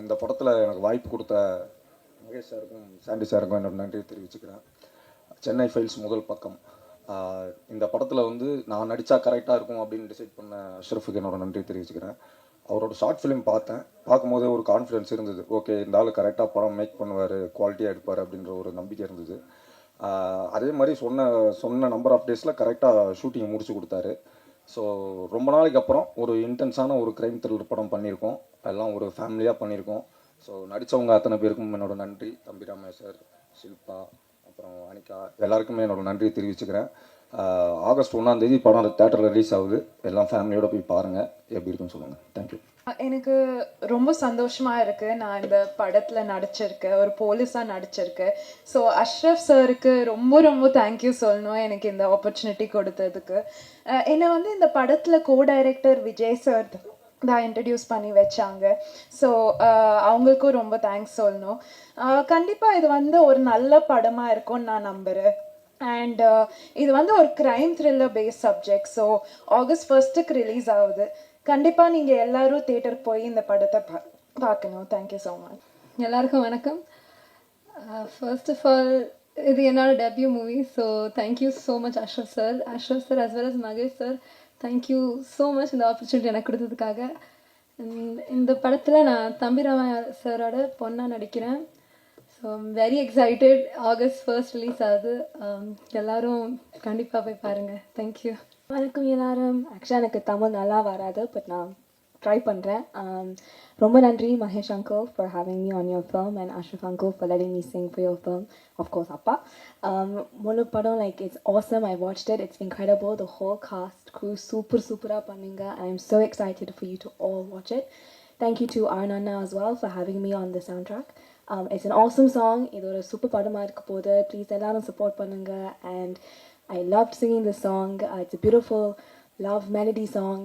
இந்த படத்தில் எனக்கு வாய்ப்பு கொடுத்த மகேஷ் சாருக்கும் சாண்டி சாருக்கும் என்னோட நன்றியை தெரிவிச்சுக்கிறேன். சென்னை ஃபைல்ஸ் முதல் பக்கம் இந்த படத்தில் வந்து நான் நடித்தா கரெக்டாக இருக்கும் அப்படின்னு டிசைட் பண்ண அஷ்ரஃபுக்கு என்னோட நன்றியை தெரிவிச்சுக்கிறேன். அவரோட ஷார்ட் ஃபிலிம் பார்த்தேன். பார்க்கும்போதே ஒரு கான்ஃபிடென்ஸ் இருந்தது. ஓகே, இந்த ஆள் கரெக்டாக படம் மேக் பண்ணுவார், குவாலிட்டியாக எடுப்பார் அப்படின்ற ஒரு நம்பிக்கை இருந்தது. அதே மாதிரி சொன்ன நம்பர் ஆஃப் டேஸில் கரெக்டாக ஷூட்டிங்கை முடிச்சு கொடுத்தாரு. ஸோ ரொம்ப நாளைக்கு அப்புறம் ஒரு இன்டென்ஸான ஒரு க்ரைம் த்ரில்லர் படம் பண்ணியிருக்கோம். அதெல்லாம் ஒரு ஃபேமிலியாக பண்ணியிருக்கோம். ஸோ நடித்தவங்க அத்தனை பேருக்கும் என்னோட நன்றி. தம்பி ராமேஸ்வர், ஷில்பா, அப்புறம் அனிகா, எல்லாருக்குமே என்னோட நன்றியை தெரிவிச்சுக்கிறேன். ஆகஸ்ட் 1 படம் தேட்டரில் ரிலீஸ் ஆகுது. எல்லாம் ஃபேமிலியோடு போய் பாருங்கள். எப்படி இருக்குன்னு சொல்லுங்கள். தேங்க்யூ. எனக்கு ரொம்ப சந்தோஷமாக இருக்குது. நான் இந்த படத்தில் நடிச்சிருக்கேன், ஒரு போலீஸாக நடிச்சிருக்கேன். ஸோ அஷ்ரஃப் சாருக்கு ரொம்ப ரொம்ப தேங்க்யூ சொல்லணும் எனக்கு இந்த ஆப்பர்ச்சுனிட்டி கொடுத்ததுக்கு. என்னை வந்து இந்த படத்தில் டைரக்டர் விஜய் சார் தான் இன்ட்ரடியூஸ் பண்ணி வச்சாங்க. ஸோ அவங்களுக்கும் ரொம்ப தேங்க்ஸ் சொல்லணும். கண்டிப்பாக இது வந்து ஒரு நல்ல படமாக இருக்கும்னு நான் நம்புகிறேன். அண்ட் இது வந்து ஒரு crime thriller based subject. So August 1 release ஆகுது. கண்டிப்பாக நீங்கள் எல்லாரும் தேட்டருக்கு போய் இந்த படத்தை பார்க்கணும். Thank you so much. எல்லாருக்கும் வணக்கம். ஃபர்ஸ்ட் ஆஃப் ஆல் இது என்னோட debut movie. So thank you so much Ashraf sir as well as Mahesh sir. Thank you so much இந்த ஆப்பர்ச்சுனிட்டி எனக்கு கொடுத்ததுக்காக. இந்த படத்தில் நான் தம்பி ராமா சாரோட பொண்ணாக நடிக்கிறேன். So I'm very excited. August 1 release ஆகுது. எல்லோரும் கண்டிப்பாக போய் பாருங்கள். தேங்க்யூ. வணக்கம் எல்லாரும். ஆக்சுவலாக எனக்கு தமிழ் நல்லா வராது, பட் நான் ட்ரை பண்ணுறேன். ரொம்ப நன்றி Mahesh uncle for having me on your film and Ashraf uncle for letting me sing for your film. Of course, அப்பா. முழு படம் like it's awesome. I watched it. It's incredible. The whole cast, crew, super பண்ணீங்க. I'm so excited for you to all watch it. Thank you to Arnanna as well for having me on the soundtrack. It's an awesome song. இது ஒரு super படமாக இருக்க போகுது. Please எல்லாரும் support பண்ணுங்க. And I loved singing the song. It's a beautiful love melody song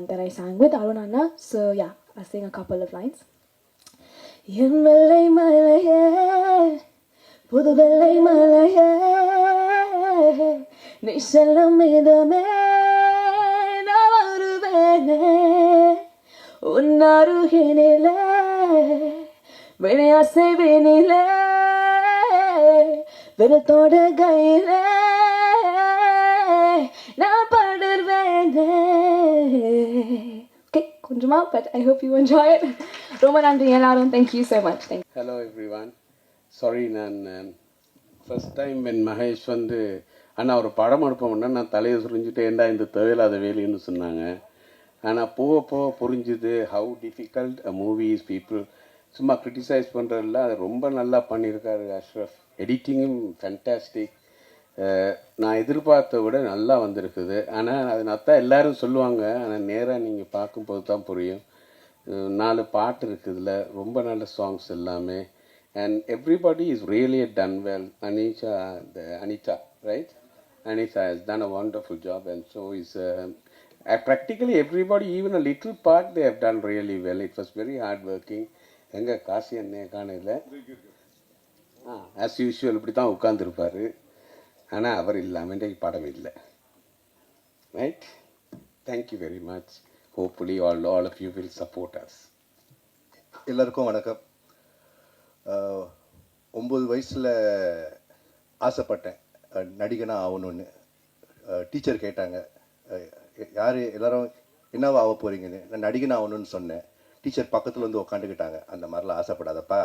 that I sang with Arunanna. So yeah, I'll sing a couple of lines. என் வெள்ளை மலையே, புது வெள்ளை மலையே, நீ செல்லும் இதமே நான் வருவேனே, உன் அருகினிலே விளையாசை வினிலே வெறுத்தோட கையிலே நான் பாடுவேனே. ஓகே, கொஞ்சமா, but I hope you enjoy it. ரொம்ப நன்றி எல்லாரும். Thank you so much. Thank hello everyone. Sorry, நான் ஃபஸ்ட் டைம் என் மகேஷ் வந்து ஆனால் ஒரு படம் எடுப்போம்னா நான் தலையை சுரிஞ்சுட்டு ஏண்டா இந்த தேவையில்லாத வேலைன்னு சொன்னாங்க. ஆனால் போக போக புரிஞ்சுது how difficult a movies. People சும்மா க்ரிட்டிசைஸ் பண்ணுறதில்ல, அது ரொம்ப நல்லா பண்ணியிருக்காரு அஷ்ரஃப். எடிட்டிங்கும் ஃபேன்டாஸ்டிக். நான் எதிர்பார்த்த விட நல்லா வந்திருக்குது. ஆனால் அது தான் எல்லோரும் சொல்லுவாங்க, ஆனால் நேராக நீங்கள் பார்க்கும்போது தான் புரியும். 4 பாட்டு இருக்குது இதில், ரொம்ப நல்ல சாங்ஸ் எல்லாமே. And everybody is really ton well. Anita, right? Anita has done a wonderful job, and so is practically everybody, even a little part they have done really well. It was very hard working. எங்கே காசி அண்ணே காணையில் as usual இப்படி தான் உட்காந்துருப்பார். ஆனால் அவர் இல்லாமல் இன்றைக்கு படம் இல்லை. Right. Thank you very much. Hopefully all of you will support us. எல்லாருக்கும் வணக்கம். 9 வயசில் ஆசைப்பட்டேன் நடிகனாக ஆகணுன்னு. டீச்சர் கேட்டாங்க, யார் எல்லோரும் என்னவா ஆக போகிறீங்கன்னு. நான் நடிகனாக ஆகணுன்னு சொன்னேன். டீச்சர் பக்கத்தில் வந்து உக்காந்துக்கிட்டாங்க. அந்த மாதிரிலாம் ஆசைப்படாதப்பா,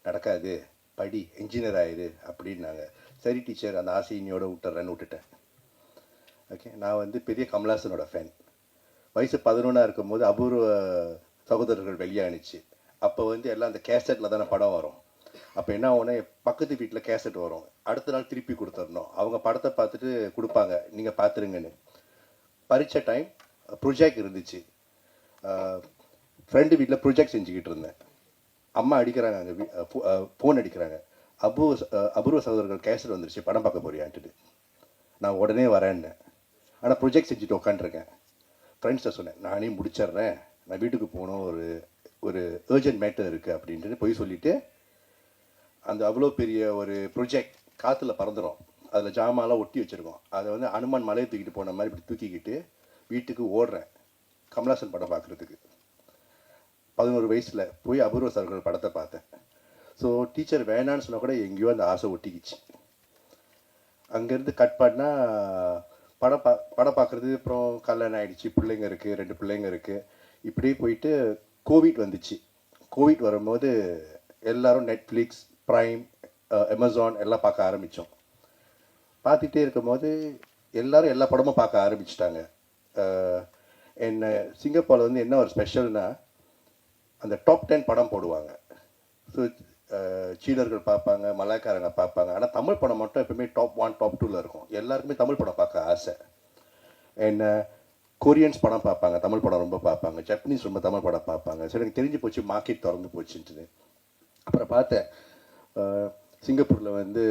நடக்காது, படி, என்ஜினியர் ஆயிரு அப்படின்னாங்க. சரி டீச்சர், அந்த ஆசையினியோட விட்டுட்டேன். ஓகே, நான் வந்து பெரிய கமல்ஹாசனோட ஃபேன். வயசு 11 இருக்கும்போது அபூர்வ சகோதரர்கள் வெளியானுச்சு. அப்போ வந்து எல்லாம் அந்த கேசட்டில் தானே படம் வரும். அப்போ என்ன ஆகும்னா, பக்கத்து வீட்டில் கேசட் வரும், அடுத்த நாள் திருப்பி கொடுத்துடணும். அவங்க படத்தை பார்த்துட்டு கொடுப்பாங்க, நீங்கள் பார்த்துருங்கன்னு. பரீட்சை டைம் ப்ரொஜெக்ட் இருந்துச்சு. ஃப்ரெண்டு வீட்டில் ப்ரொஜெக்ட் செஞ்சுக்கிட்டு இருந்தேன். அம்மா அடிக்கிறாங்க, அங்கே ஃபோன் அடிக்கிறாங்க. அபூர்வ சகோதரர்கள் கேசட் வந்துருச்சு, படம் பார்க்க போறியான்ட்டு. நான் உடனே வரேன்னேன். ஆனால் ப்ரொஜெக்ட் செஞ்சுட்டு உட்காந்துருக்கேன். ஃப்ரெண்ட்ஸை சொன்னேன், நானே முடிச்சிட்றேன், நான் வீட்டுக்கு போகணும், ஒரு அர்ஜென்ட் மேட்டர் இருக்குது அப்படின்ட்டு போய் சொல்லிவிட்டு, அந்த அவ்வளோ பெரிய ஒரு ப்ரொஜெக்ட் காற்றுல பறந்துடும். அதில் ஜாமான்லாம் ஒட்டி வச்சுருக்கோம். அதை வந்து அனுமான் மலையை தூக்கிட்டு போன மாதிரி இப்படி தூக்கிக்கிட்டு வீட்டுக்கு ஓடுறேன் கமல்ஹாசன் படம் பார்க்குறதுக்கு. 11 வயசில் போய் அபூர்வ சகோதரர்கள் படத்தை பார்த்தேன். ஸோ டீச்சர் வேணான்னு சொன்னால் கூட எங்கேயோ அந்த ஆசை ஒட்டிக்கிச்சு. அங்கேருந்து கட் பண்ணால் படம் பார்க்குறது, அப்புறம் கல்யாணம் ஆகிடுச்சு, பிள்ளைங்க இருக்குது, 2 பிள்ளைங்க இருக்குது. இப்படியே போயிட்டு கோவிட் வந்துச்சு. கோவிட் வரும்போது எல்லோரும் நெட்ஃப்ளிக்ஸ், ப்ரைம், அமேசான் எல்லாம் பார்க்க ஆரம்பித்தோம். பார்த்துட்டே இருக்கும்போது எல்லோரும் எல்லா படமும் பார்க்க ஆரம்பிச்சிட்டாங்க. என்ன சிங்கப்பூரில் வந்து என்ன ஒரு ஸ்பெஷல்னா, அந்த டாப் 10 படம் போடுவாங்க. ஸோ சீனர்கள் பார்ப்பாங்க, மலாய்க்காரங்க பார்ப்பாங்க. ஆனால் தமிழ் படம் மட்டும் எப்பவுமே டாப் 1 டாப் 2ல் இருக்கும். எல்லாருக்குமே தமிழ் படம் பார்க்க ஆசை. என்ன கொரியன்ஸ் படம் பார்ப்பாங்க, தமிழ் படம் ரொம்ப பார்ப்பாங்க. ஜப்பனீஸ் ரொம்ப தமிழ் படம் பார்ப்பாங்க. சரி, எனக்கு தெரிஞ்சு போச்சு, மார்க்கெட் திறந்து போச்சுன்ட்டு. அப்புறம் பார்த்தேன், சிங்கப்பூரில் வந்து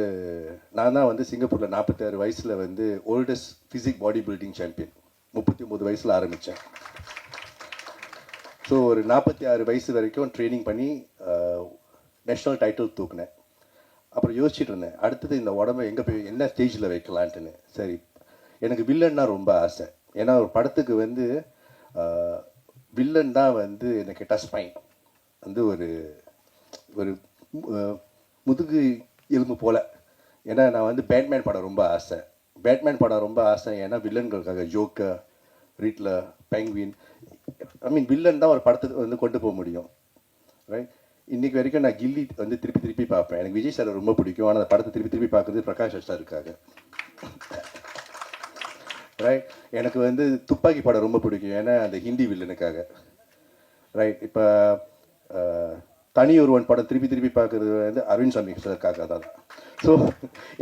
நான் தான் வந்து சிங்கப்பூரில் 46 வயசில் வந்து oldest physique body building champion. 39 வயசில் ஆரம்பித்தேன். ஸோ ஒரு 46 வயசு வரைக்கும் ட்ரைனிங் பண்ணி நேஷ்னல் டைட்டில் தூக்குனேன். அப்புறம் யோசிச்சுட்டு இருந்தேன், அடுத்தது இந்த உடம்பை எங்கே போய் என்ன ஸ்டேஜில் வைக்கலான்ட்டுன்னு. சரி, எனக்கு வில்லன்னா ரொம்ப ஆசை. ஏன்னா ஒரு படத்துக்கு வந்து வில்லன் தான் வந்து எனக்கு டச் பாயிண்ட், வந்து ஒரு ஒரு முதுகு எலும்பு போல். ஏன்னா நான் வந்து பேட்மேன் படம் ரொம்ப ஆசை. பேட்மேன் படம் ரொம்ப ஆசை. ஏன்னா வில்லன்களுக்காக ஜோக்கர், ரீட்லர், பெங்குவின், வில்லன் தான் ஒரு படத்துக்கு வந்து கொண்டு போக முடியும். ரைட், இன்றைக்கி வரைக்கும் நான் கில்லி வந்து திருப்பி பார்ப்பேன். எனக்கு விஜய் சார் ரொம்ப பிடிக்கும். ஆனால் அந்த படத்தை திருப்பி பார்க்குறது பிரகாஷ் சார் இருக்காங்க. ரைட், எனக்கு வந்து துப்பாக்கி படம் ரொம்ப பிடிக்கும். ஏன்னா அந்த ஹிந்தி வில்லனுக்காக. ரைட், இப்போ தனி ஒருவன் படம் திருப்பி பார்க்குறது வந்து அரவிந்த் சாமி சாருக்காக தான். ஸோ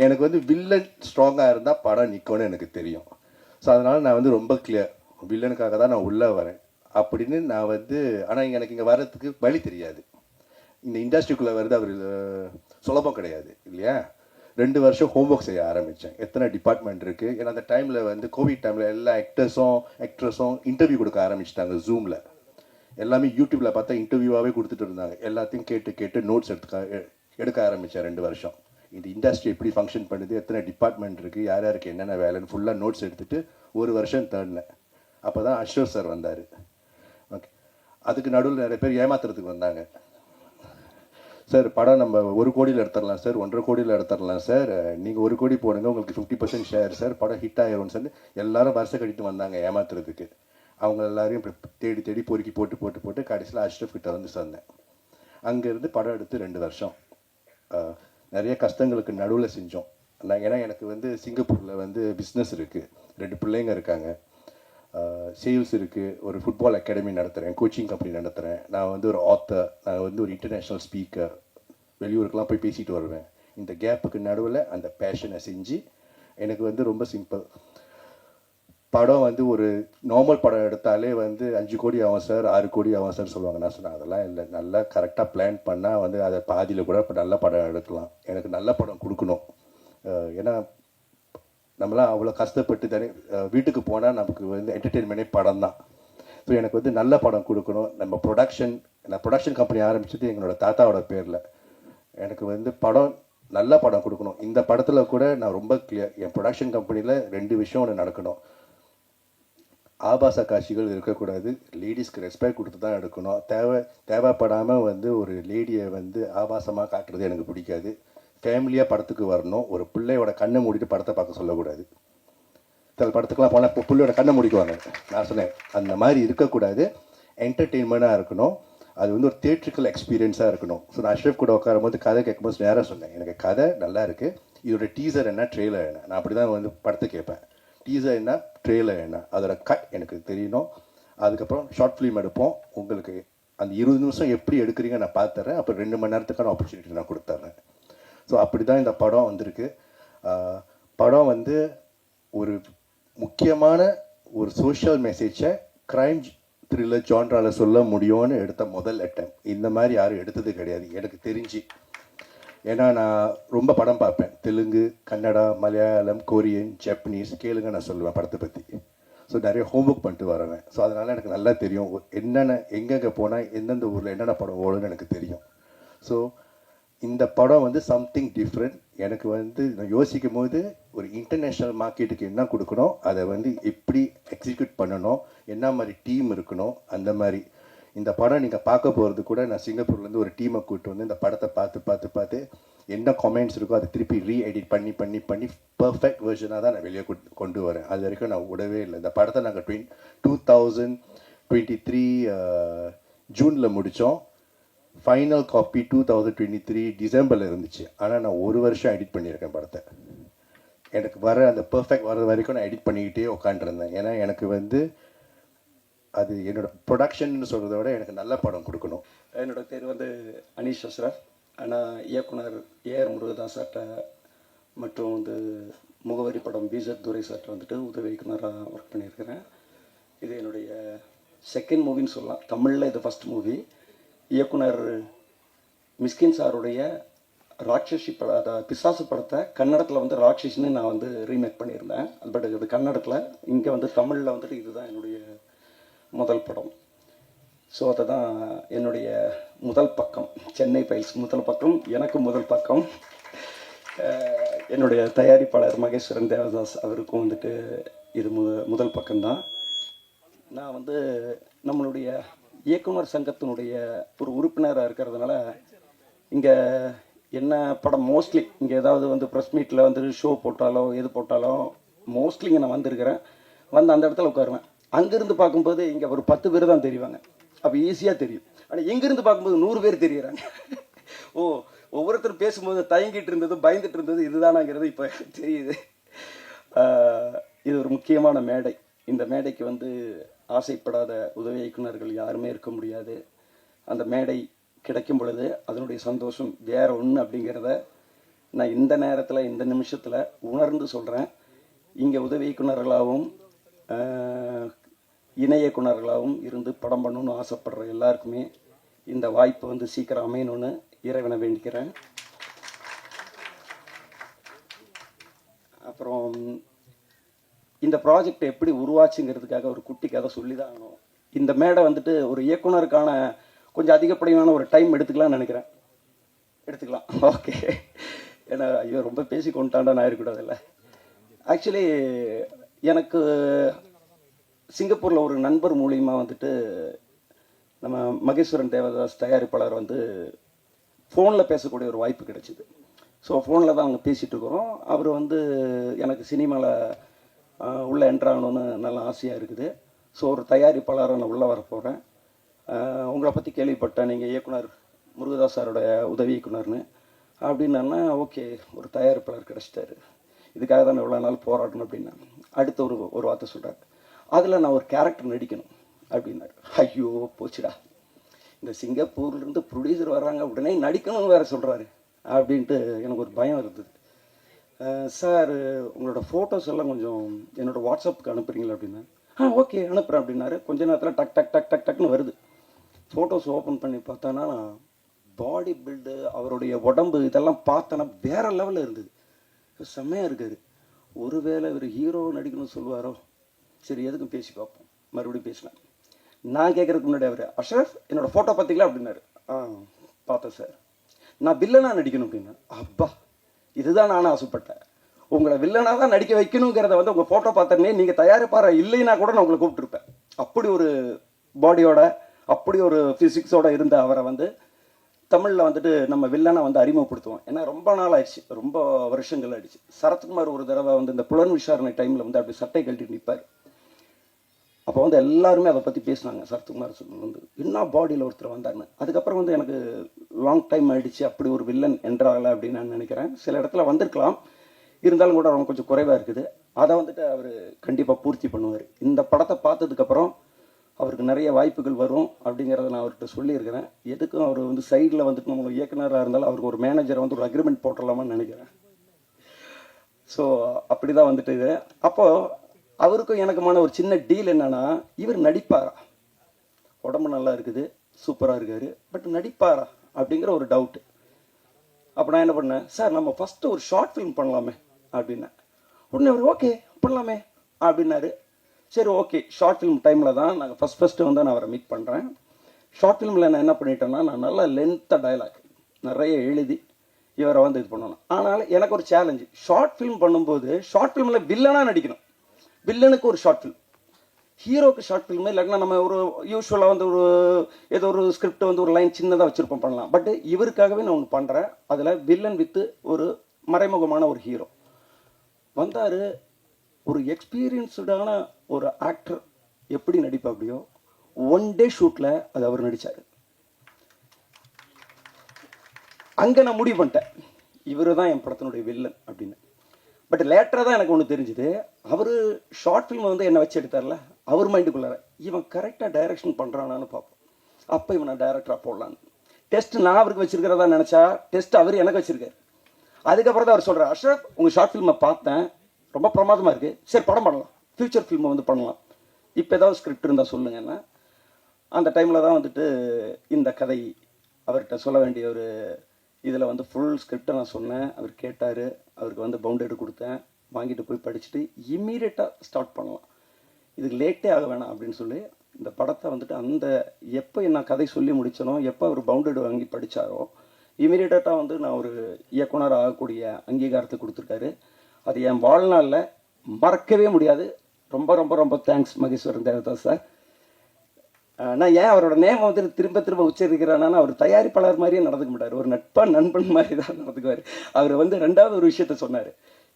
எனக்கு வந்து வில்லன் ஸ்ட்ராங்காக இருந்தால் படம் நிற்கும்னு எனக்கு தெரியும். ஸோ அதனால் நான் வந்து ரொம்ப கிளியர், வில்லனுக்காக தான் நான் உள்ளே வரேன் அப்படின்னு நான் வந்து. ஆனால் எனக்கு இங்கே வர்றதுக்கு வழி தெரியாது. இந்த இண்டஸ்ட்ரிக்குள்ளே வருது அவர் சுலபம் கிடையாது இல்லையா. 2 வருஷம் ஹோம்ஒர்க் செய்ய ஆரம்பித்தேன். எத்தனை டிபார்ட்மெண்ட் இருக்குது. ஏன்னா அந்த டைமில் வந்து கோவிட் டைமில் எல்லா ஆக்ட்ரஸும் இன்டர்வியூ கொடுக்க ஆரம்பிச்சிட்டாங்க. ஜூமில் எல்லாமே யூடியூப்பில் பார்த்தா இன்டர்வியூவாகவே கொடுத்துட்டு இருந்தாங்க. எல்லாத்தையும் கேட்டு நோட்ஸ் எடுக்க ஆரம்பித்தேன் 2 வருஷம். இந்த இண்டஸ்ட்ரி எப்படி ஃபங்க்ஷன் பண்ணுது, எத்தனை டிபார்ட்மெண்ட் இருக்குது, யார் யாருக்கு என்னென்ன வேலைன்னு ஃபுல்லாக நோட்ஸ் எடுத்துகிட்டு 1 வருஷம் தேடினேன். அப்போ தான் அஷ்ரஃப் சார் வந்தார். ஓகே, அதுக்கு நடுவில் நிறைய பேர் ஏமாத்துறதுக்கு வந்தாங்க. சார் படம் நம்ம 1 கோடியில் எடுத்துடலாம் சார், 1.5 கோடியில் எடுத்துடலாம் சார், நீங்கள் 1 கோடி போடுங்க, உங்களுக்கு 50% ஷேர் சார், படம் ஹிட் ஆகிரும்னு சொல்லி எல்லாரும் வருஷம் கட்டிட்டு வந்தாங்க ஏமாத்துறதுக்கு. அவங்க எல்லாரையும் தேடி பொறுக்கி போட்டு கடைசியில் அஷ்ரஃப் கிட்ட வந்து சொன்னேன். அங்கேருந்து படம் எடுத்து 2 வருஷம் நிறைய கஷ்டங்களுக்கு நடுவில் செஞ்சோம். ஏன்னா எனக்கு வந்து சிங்கப்பூரில் வந்து பிஸ்னஸ் இருக்குது, 2 பிள்ளைங்க இருக்காங்க, சேல்ஸ் இருக்குது, ஒரு ஃபுட்பால் அகாடமி நடத்துகிறேன், கோச்சிங் கம்பெனி நடத்துகிறேன், நான் வந்து ஒரு ஆத்தர், நான் வந்து ஒரு இன்டர்நேஷ்னல் ஸ்பீக்கர், வெளியூருக்கெலாம் போய் பேசிட்டு வருவேன். இந்த கேப்புக்கு நடுவில் அந்த பேஷனை செஞ்சு எனக்கு வந்து ரொம்ப சிம்பிள். படம் வந்து ஒரு நார்மல் படம் எடுத்தாலே வந்து 5 கோடி ஆகும் சார், 6 கோடி ஆகும் சார் சொல்லுவாங்க. நான் சொன்னேன் அதெல்லாம் இல்லை, நல்லா கரெக்டாக பிளான் பண்ணால் வந்து அதை பாதியில் கூட இப்போ நல்ல படம் எடுக்கலாம். எனக்கு நல்ல படம் கொடுக்கணும். ஏன்னா நம்மளாம் அவ்வளோ கஷ்டப்பட்டு தானே வீட்டுக்கு போனால் நமக்கு வந்து என்டர்டெயின்மெண்ட்டே படம் தான். ஸோ எனக்கு வந்து நல்ல படம் கொடுக்கணும். நான் ப்ரொடக்ஷன் கம்பெனி ஆரம்பிச்சது எங்களோட தாத்தாவோட பேரில். எனக்கு வந்து நல்ல படம் கொடுக்கணும். இந்த படத்தில் கூட நான் ரொம்ப கிளியர், என் ப்ரொடக்ஷன் கம்பெனியில் 2 விஷயம் ஒன்று நடக்கணும். ஆபாச காட்சிகள் இருக்கக்கூடாது, லேடிஸ்க்கு ரெஸ்பெக்ட் கொடுத்து தான் எடுக்கணும். தேவைப்படாமல் வந்து ஒரு லேடியை வந்து ஆபாசமாக காட்டுறது எனக்கு பிடிக்காது. ஃபேமிலியாக படத்துக்கு வரணும். ஒரு பிள்ளையோட கண்ணை மூடிட்டு படத்தை பார்க்க சொல்லக்கூடாது. சில படத்துக்கெலாம் போனால் இப்போ பிள்ளையோட கண்ணை மூடிக்குவாங்க. நான் சொன்னேன் அந்த மாதிரி இருக்கக்கூடாது, என்டர்டெயின்மெண்ட்டாக இருக்கணும். அது வந்து ஒரு தியேட்ரிக்கல் எக்ஸ்பீரியன்ஸாக இருக்கணும். ஸோ நான் அஷ்ரஃப் கூட உட்காரும்போது கதை கேட்கும்போது நேராக சொன்னேன், எனக்கு கதை நல்லா இருக்குது, இதோட டீசர் என்ன, ட்ரெய்லர் என்ன. நான் அப்படி தான் வந்து படத்தை கேட்பேன். டீசர் என்ன, ட்ரெய்லர் என்ன, அதோட கட் எனக்கு தெரியணும். அதுக்கப்புறம் ஷார்ட் ஃபிலிம் எடுப்போம். உங்களுக்கு அந்த 20 நிமிஷம் எப்படி எடுக்கிறீங்க நான் பார்த்துறேன். அப்புறம் 2 மணி நேரத்துக்கான ஆப்பர்ச்சுனிட்டி நான் கொடுத்துட்றேன். ஸோ அப்படி தான் இந்த படம் வந்திருக்கு. படம் வந்து ஒரு முக்கியமான ஒரு சோஷியல் மெசேஜை க்ரைம் த்ரில்லர் ஜான்ராவில் சொல்ல முடியும்னு எடுத்த முதல் அட்டெம்ப்ட். இந்த மாதிரி யாரும் எடுத்தது கிடையாது எனக்கு தெரிஞ்சு. ஏன்னா நான் ரொம்ப படம் பார்ப்பேன், தெலுங்கு, கன்னடா, மலையாளம், கொரியன், ஜப்பனீஸ், கேளுங்க நான் சொல்லுவேன் படத்தை பற்றி. ஸோ நிறைய ஹோம்ஒர்க் பண்ணிட்டு வரேன். ஸோ அதனால் எனக்கு நல்லா தெரியும் என்னென்ன எங்கெங்கே போனால் எந்தெந்த ஊரில் என்னென்ன படம் ஓடுன்னு எனக்கு தெரியும். ஸோ இந்த படம் வந்து சம்திங் டிஃப்ரெண்ட். எனக்கு வந்து நான் யோசிக்கும் போது ஒரு இன்டர்நேஷ்னல் மார்க்கெட்டுக்கு என்ன கொடுக்கணும், அதை வந்து எப்படி எக்ஸிக்யூட் பண்ணணும், என்ன மாதிரி டீம் இருக்கணும், அந்த மாதிரி இந்த படம் நீங்கள் பார்க்க போகிறது கூட நான் சிங்கப்பூர்லேருந்து ஒரு டீமை கூப்பிட்டு வந்து இந்த படத்தை பார்த்து என்ன கமெண்ட்ஸ் இருக்கோ அதை திருப்பி ரீஎடிட் பண்ணி பர்ஃபெக்ட் வெர்ஷனாக தான் நான் வெளியே கொண்டு வரேன். அது வரைக்கும் நான் விடவே இல்லை. இந்த படத்தை நாங்கள் 2023 ஜூனில் முடித்தோம். ஃபைனல் காப்பி 2023 டிசம்பரில் இருந்துச்சு. ஆனால் நான் ஒரு வருஷம் எடிட் பண்ணியிருக்கேன் படத்தை. எனக்கு அந்த பர்ஃபெக்ட் வர வரைக்கும் நான் எடிட் பண்ணிக்கிட்டே உட்காந்துருந்தேன். ஏன்னா எனக்கு வந்து அது என்னோட ப்ரொடக்ஷன் சொல்கிறத விட எனக்கு நல்ல படம் கொடுக்கணும். என்னோட பேர் வந்து அனீஷ் அஷ்ரஃப். ஆனால் இயக்குனர் ஏஆர் முருகதாஸ் சார்ட்ட மற்றும் வந்து முகவரி படம் பிஜத் துரை சார்ட்ட வந்துட்டு உதவி இயக்குனராக ஒர்க் பண்ணியிருக்கிறேன். இது என்னுடைய செகண்ட் மூவின்னு சொல்லலாம். தமிழில் இது ஃபஸ்ட் மூவி. இயக்குனர் மிஸ்கின் சாருடைய ராட்சசி பிசாசு படத்தை கன்னடத்தில் வந்து ராட்சசின்னு நான் வந்து ரீமேக் பண்ணியிருந்தேன். பட் இது கன்னடத்தில், இங்கே வந்து தமிழில் வந்துட்டு இதுதான் என்னுடைய முதல் படம். ஸோ அதை தான் என்னுடைய முதல் பக்கம், சென்னை ஃபைல்ஸ் முதல் பக்கம், எனக்கு முதல் பக்கம். என்னுடைய தயாரிப்பாளர் மகேஸ்வரன் தேவதாஸ் அவருக்கும் வந்துட்டு இது முதல் பக்கம்தான். நான் வந்து நம்மளுடைய இயக்குனர் சங்கத்தினுடைய ஒரு உறுப்பினராக இருக்கிறதுனால இங்கே என்ன படம் மோஸ்ட்லி இங்கே ஏதாவது வந்து ப்ரெஸ் மீட்டில் வந்து ஷோ போட்டாலோ எது போட்டாலோ மோஸ்ட்லி இங்கே நான் வந்திருக்கிறேன். வந்து அந்த இடத்துல உட்காருவேன். அங்கேருந்து பார்க்கும்போது இங்கே ஒரு 10 பேர் தான் தெரிவாங்க. அப்போ ஈஸியாக தெரியும். ஆனால் எங்கேருந்து பார்க்கும்போது 100 பேர் தெரியுறாங்க. ஒவ்வொருத்தரும் பேசும்போது தயங்கிட்டு இருந்தது, பயந்துட்டு இருந்தது இதுதானாங்கிறது இப்போ தெரியுது. இது ஒரு முக்கியமான மேடை. இந்த மேடைக்கு வந்து ஆசைப்படாத உதவி இயக்குனர்கள் யாருமே இருக்க முடியாது. அந்த மேடை கிடைக்கும் பொழுது அதனுடைய சந்தோஷம் வேற ஒன்று அப்படிங்கிறத நான் இந்த நேரத்தில் இந்த நிமிஷத்தில் உணர்ந்து சொல்கிறேன். இங்கே உதவி இயக்குனர்களாகவும் இணை இயக்குனர்களாகவும் இருந்து படம் பண்ணணும்னு ஆசைப்படுற எல்லாருக்குமே இந்த வாய்ப்பு வந்து சீக்கிரம் அமையணும்னு இறைவனை வேண்டிக்கிறேன். அப்புறம் இந்த ப்ராஜெக்ட் எப்படி உருவாச்சுங்கிறதுக்காக ஒரு குட்டி கதை சொல்லி தான் ஆகணும். இந்த மேடை வந்துட்டு ஒரு இயக்குனருக்கான கொஞ்சம் அதிகப்படியான ஒரு டைம் எடுத்துக்கலாம்னு நினைக்கிறேன். எடுத்துக்கலாம், ஓகே. ஏன்னா ஐயோ ரொம்ப பேசி கொண்டாண்டா நான் இருக்கக்கூடாதுல்ல. ஆக்சுவலி எனக்கு சிங்கப்பூரில் ஒரு நண்பர் மூலியமாக வந்துட்டு நம்ம மகேஸ்வரன் தேவதாஸ் தயாரிப்பாளர் வந்து ஃபோனில் பேசக்கூடிய ஒரு வாய்ப்பு கிடைச்சிது. ஸோ ஃபோனில் தான் அவங்க பேசிகிட்டு இருக்கிறோம். அவர் வந்து எனக்கு சினிமாவில் உள்ளே என்ட்ராகணுன்னு நல்ல ஆசையாக இருக்குது. ஸோ ஒரு தயாரிப்பாளராக நான் உள்ளே வரப்போகிறேன். உங்களை பற்றி கேள்விப்பட்டேன், நீங்கள் இயக்குனர் முருகதாஸ் சாரோட உதவி இயக்குனர்னு அப்படின்னா. ஓகே, ஒரு தயாரிப்பாளர் கிடச்சிட்டாரு, இதுக்காக தான் நான் இவ்வளோ நாள் போராடணும் அப்படின்னா. அடுத்த ஒரு வார்த்தை சொல்கிறார், அதில் நான் ஒரு கேரக்டர் நடிக்கணும் அப்படின்னாரு. ஐயோ போச்சுடா, இந்த சிங்கப்பூர்லேருந்து ப்ரொடியூசர் வர்றாங்க, உடனே நடிக்கணும்னு வேறு சொல்கிறாரு அப்படின்ட்டு எனக்கு ஒரு பயம் இருந்தது. சார் உங்களோட ஃபோட்டோஸ் எல்லாம் கொஞ்சம் என்னோடய வாட்ஸ்அப்புக்கு அனுப்புறீங்களா அப்படின்னா. ஓகே அனுப்புகிறேன் அப்படின்னாரு. கொஞ்ச நேரத்தில் டக் டக் டக் டக் டக்னு வருது. ஃபோட்டோஸ் ஓப்பன் பண்ணி பார்த்தானா பாடி பில்டு, அவருடைய உடம்பு இதெல்லாம் பார்த்தோன்னா வேறு லெவலில் இருந்தது. செம்மையாக இருக்காரு. ஒருவேளை இவர் ஹீரோ நடிக்கணும்னு சொல்லுவாரோ. சரி எதுக்கும் பேசி பார்ப்போம். மறுபடியும் பேசினேன். நான் கேட்குறதுக்கு முன்னாடி அவர், அஷ்ரஃப் என்னோடய ஃபோட்டோ பார்த்தீங்களா அப்படின்னாரு. பார்த்தேன் சார். நான் வில்லனாக நடிக்கணும் அப்படின்னா. அப்பா, இதுதான் நானும் ஆசைப்பட்டேன். உங்களை வில்லனாக தான் நடிக்க வைக்கணுங்கிறத வந்து உங்கள் ஃபோட்டோ பார்த்தோன்னே நீங்கள் தயாரிப்பார இல்லைன்னா கூட நான் உங்களை கூப்பிட்டுருப்பேன். அப்படி ஒரு பாடியோட, அப்படி ஒரு ஃபிசிக்ஸோட இருந்த அவரை வந்து தமிழில் வந்துட்டு நம்ம வில்லனை வந்து அறிமுகப்படுத்துவோம். ஏன்னா ரொம்ப நாள் ஆயிடுச்சு, ரொம்ப வருஷங்கள் ஆயிடுச்சு. சரத்குமார் ஒரு தடவை வந்து இந்த புலன் விசாரணை டைமில் வந்து அப்படி சட்டை கழட்டிட்டு நிற்பார். அப்போ வந்து எல்லாருமே அதை பற்றி பேசினாங்க. சரத்குமார் வந்து என்ன பாடியில் ஒருத்தர் வந்தாருன்னு. அதுக்கப்புறம் வந்து எனக்கு லாங் டைம் ஆகிடுச்சு அப்படி ஒரு வில்லன் என்றாகலை அப்படின்னு நான் நினைக்கிறேன். சில இடத்துல வந்திருக்கலாம், இருந்தாலும் கூட ரொம்ப கொஞ்சம் குறைவாக இருக்குது. அதை வந்துட்டு அவர் கண்டிப்பாக பூர்த்தி பண்ணுவார். இந்த படத்தை பார்த்ததுக்கப்புறம் அவருக்கு நிறைய வாய்ப்புகள் வரும் அப்படிங்கிறத நான் அவர்கிட்ட சொல்லியிருக்கிறேன். எதுக்கும் அவர் வந்து சைடில் வந்துட்டு நம்ம இயக்குனராக இருந்தாலும் அவருக்கு ஒரு மேனேஜரை வந்து ஒரு அக்ரிமெண்ட் போட்டுடலாமான்னு நினைக்கிறேன். ஸோ அப்படி தான் வந்துட்டு இது. அப்போது அவருக்கும் எனக்குமான ஒரு சின்ன டீல் என்னன்னா, இவர் நடிப்பாரா, உடம்பு நல்லா இருக்குது, சூப்பராக இருக்காரு, பட் நடிப்பாரா அப்படிங்கிற ஒரு டவுட்டு. அப்போ நான் என்ன பண்ணேன், சார் நம்ம ஃபஸ்ட்டு ஒரு ஷார்ட் ஃபிலிம் பண்ணலாமே அப்படின்னேன். உடனே அவர் ஓகே பண்ணலாமே அப்படின்னாரு. சரி ஓகே. ஷார்ட் ஃபிலிம் டைமில் தான் நாங்கள் ஃபஸ்ட்டு வந்து நான் அவரை மீட் பண்ணுறேன். ஷார்ட் ஃபிலிமில் நான் என்ன பண்ணிட்டேன்னா, நான் நல்லா லென்த்தாக டைலாக் நிறைய எழுதி இவரை வந்து இது பண்ணணும். ஆனால் எனக்கு ஒரு சேலஞ்சு, ஷார்ட் ஃபிலிம் பண்ணும்போது ஷார்ட் ஃபிலிமில் வில்லனாக நடிக்கணும். வில்லனுக்கு ஒரு ஷார்ட் ஃபிலிம், ஹீரோக்கு ஷார்ட் ஃபில்மு இல்லைன்னா நம்ம ஒரு யூஸ்வலாக வந்து ஒரு ஏதோ ஒரு ஸ்கிரிப்ட் வந்து ஒரு லைன் சின்னதாக வச்சுருப்போம் பண்ணலாம். பட் இவருக்காகவே நான் ஒன்று பண்ணுறேன். அதில் வில்லன் வித்து ஒரு மறைமுகமான ஒரு ஹீரோ வந்தார். ஒரு எக்ஸ்பீரியன்ஸ்டான ஒரு ஆக்டர் எப்படி நடிப்பாப்படியோ ஒன் டே ஷூட்டில் அது அவர் நடித்தார். அங்கே நான் முடிவு பண்ணிட்டேன் இவர் தான் என் படத்தினுடைய வில்லன் அப்படின்னு. பட் லேட்டராக தான் எனக்கு ஒன்று தெரிஞ்சுது. அவர் ஷார்ட் ஃபில்ம் வந்து என்னை வச்சு எடுத்தார்ல, அவர் மைண்டுக்குள்ளார இவன் கரெக்டாக டைரக்ஷன் பண்ணுறானான்னு பார்ப்போம். அப்போ இவனை டைரக்டராக போடலான்னு டெஸ்ட் நான் அவருக்கு வச்சிருக்கிறதா நினச்சா டெஸ்ட் அவர் எனக்கு வச்சிருக்காரு. அதுக்கப்புறம் தான் அவர் சொல்கிறார், அஷ்ரப் உங்கள் ஷார்ட் ஃபில்மை பார்த்தேன், ரொம்ப பிரமாதமாக இருக்குது, சரி படம் பண்ணலாம், ஃப்யூச்சர் ஃபில்மை வந்து பண்ணலாம், இப்போ ஏதாவது ஸ்கிரிப்ட் இருந்தால் சொல்லுங்கன்னா. அந்த டைமில் தான் வந்துட்டு இந்த கதை அவர்கிட்ட சொல்ல வேண்டிய ஒரு இதில் வந்து ஃபுல் ஸ்கிரிப்டை நான் சொன்னேன். அவர் கேட்டார், அவருக்கு வந்து பவுண்டேடு கொடுத்தேன், வாங்கிட்டு போய் படிச்சுட்டு இம்மீடியட்டாக ஸ்டார்ட் பண்ணலாம், இதுக்கு லேட்டே ஆக வேணாம் அப்படின்னு சொல்லி இந்த படத்தை வந்துட்டு அந்த எப்போ நான் கதை சொல்லி முடித்தனோ, எப்போ அவர் பவுண்டேடு வாங்கி படித்தாரோ இமீடியட்டாக வந்து நான் ஒரு இயக்குனர் ஆகக்கூடிய அங்கீகாரத்தை கொடுத்துருக்காரு. அது என் வாழ்நாளில் மறக்கவே முடியாது. ரொம்ப ரொம்ப ரொம்ப தேங்க்ஸ் மகேஸ்வரன் தேவதாஸ் சார். நான் ஏன் அவரோட நேம் வந்து திரும்ப திரும்ப உச்சரிக்கிறேன்னா, அவர் தயாரிப்பாளர் மாதிரியே நடந்துக்க மாட்டார், ஒரு நண்பன் மாதிரி தான் நடந்துக்குவார். அவர் வந்து ரெண்டாவது ஒரு விஷயத்த சொன்னார்,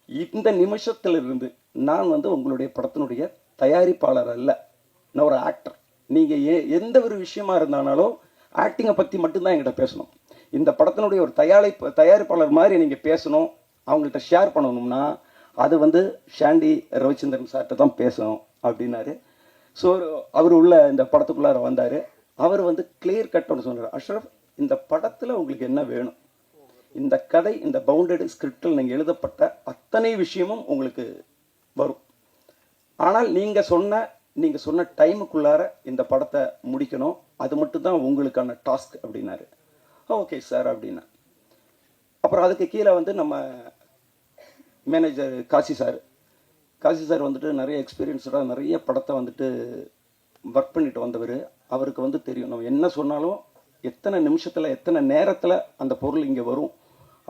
இந்த நிமிஷத்திலிருந்து நான் வந்து உங்களுடைய படத்தினுடைய தயாரிப்பாளர் அல்ல, நான் ஒரு ஆக்டர். நீங்கள் எந்த ஒரு விஷயமா இருந்தாலும் ஆக்டிங்கை பற்றி மட்டும்தான் என்கிட்ட பேசணும். இந்த படத்தினுடைய ஒரு தயாரிப்பாளர் மாதிரி நீங்கள் பேசணும், அவங்கள்ட்ட ஷேர் பண்ணணும்னா அது வந்து ஷாண்டி ரவிச்சந்திரன் சார்கிட்ட தான் பேசணும் அப்படின்னாரு. ஸோ அவர் உள்ள இந்த படத்துக்குள்ளார வந்தார். அவர் வந்து கிளியர் கட் ஒன்று சொன்னார், அஷ்ரப் இந்த படத்தில் உங்களுக்கு என்ன வேணும், இந்த கதை இந்த பவுண்டட் ஸ்கிரிப்டில் நீங்கள் எழுதப்பட்ட அத்தனை விஷயமும் உங்களுக்கு வரும், ஆனால் நீங்கள் சொன்ன டைமுக்குள்ளார இந்த படத்தை முடிக்கணும், அது மட்டும்தான் உங்களுக்கான டாஸ்க் அப்படின்னாரு. ஓகே சார் அப்படின்னா. அப்புறம் அதுக்கு கீழே வந்து நம்ம மேனேஜர் காசி சார் வந்துட்டு நிறைய எக்ஸ்பீரியன்ஸ்டாக நிறைய படத்தை வந்துட்டு ஒர்க் பண்ணிட்டு வந்தவர். அவருக்கு வந்து தெரியும் நம்ம என்ன சொன்னாலும் எத்தனை நிமிஷத்தில் எத்தனை நேரத்தில் அந்த பொருள் இங்கே வரும்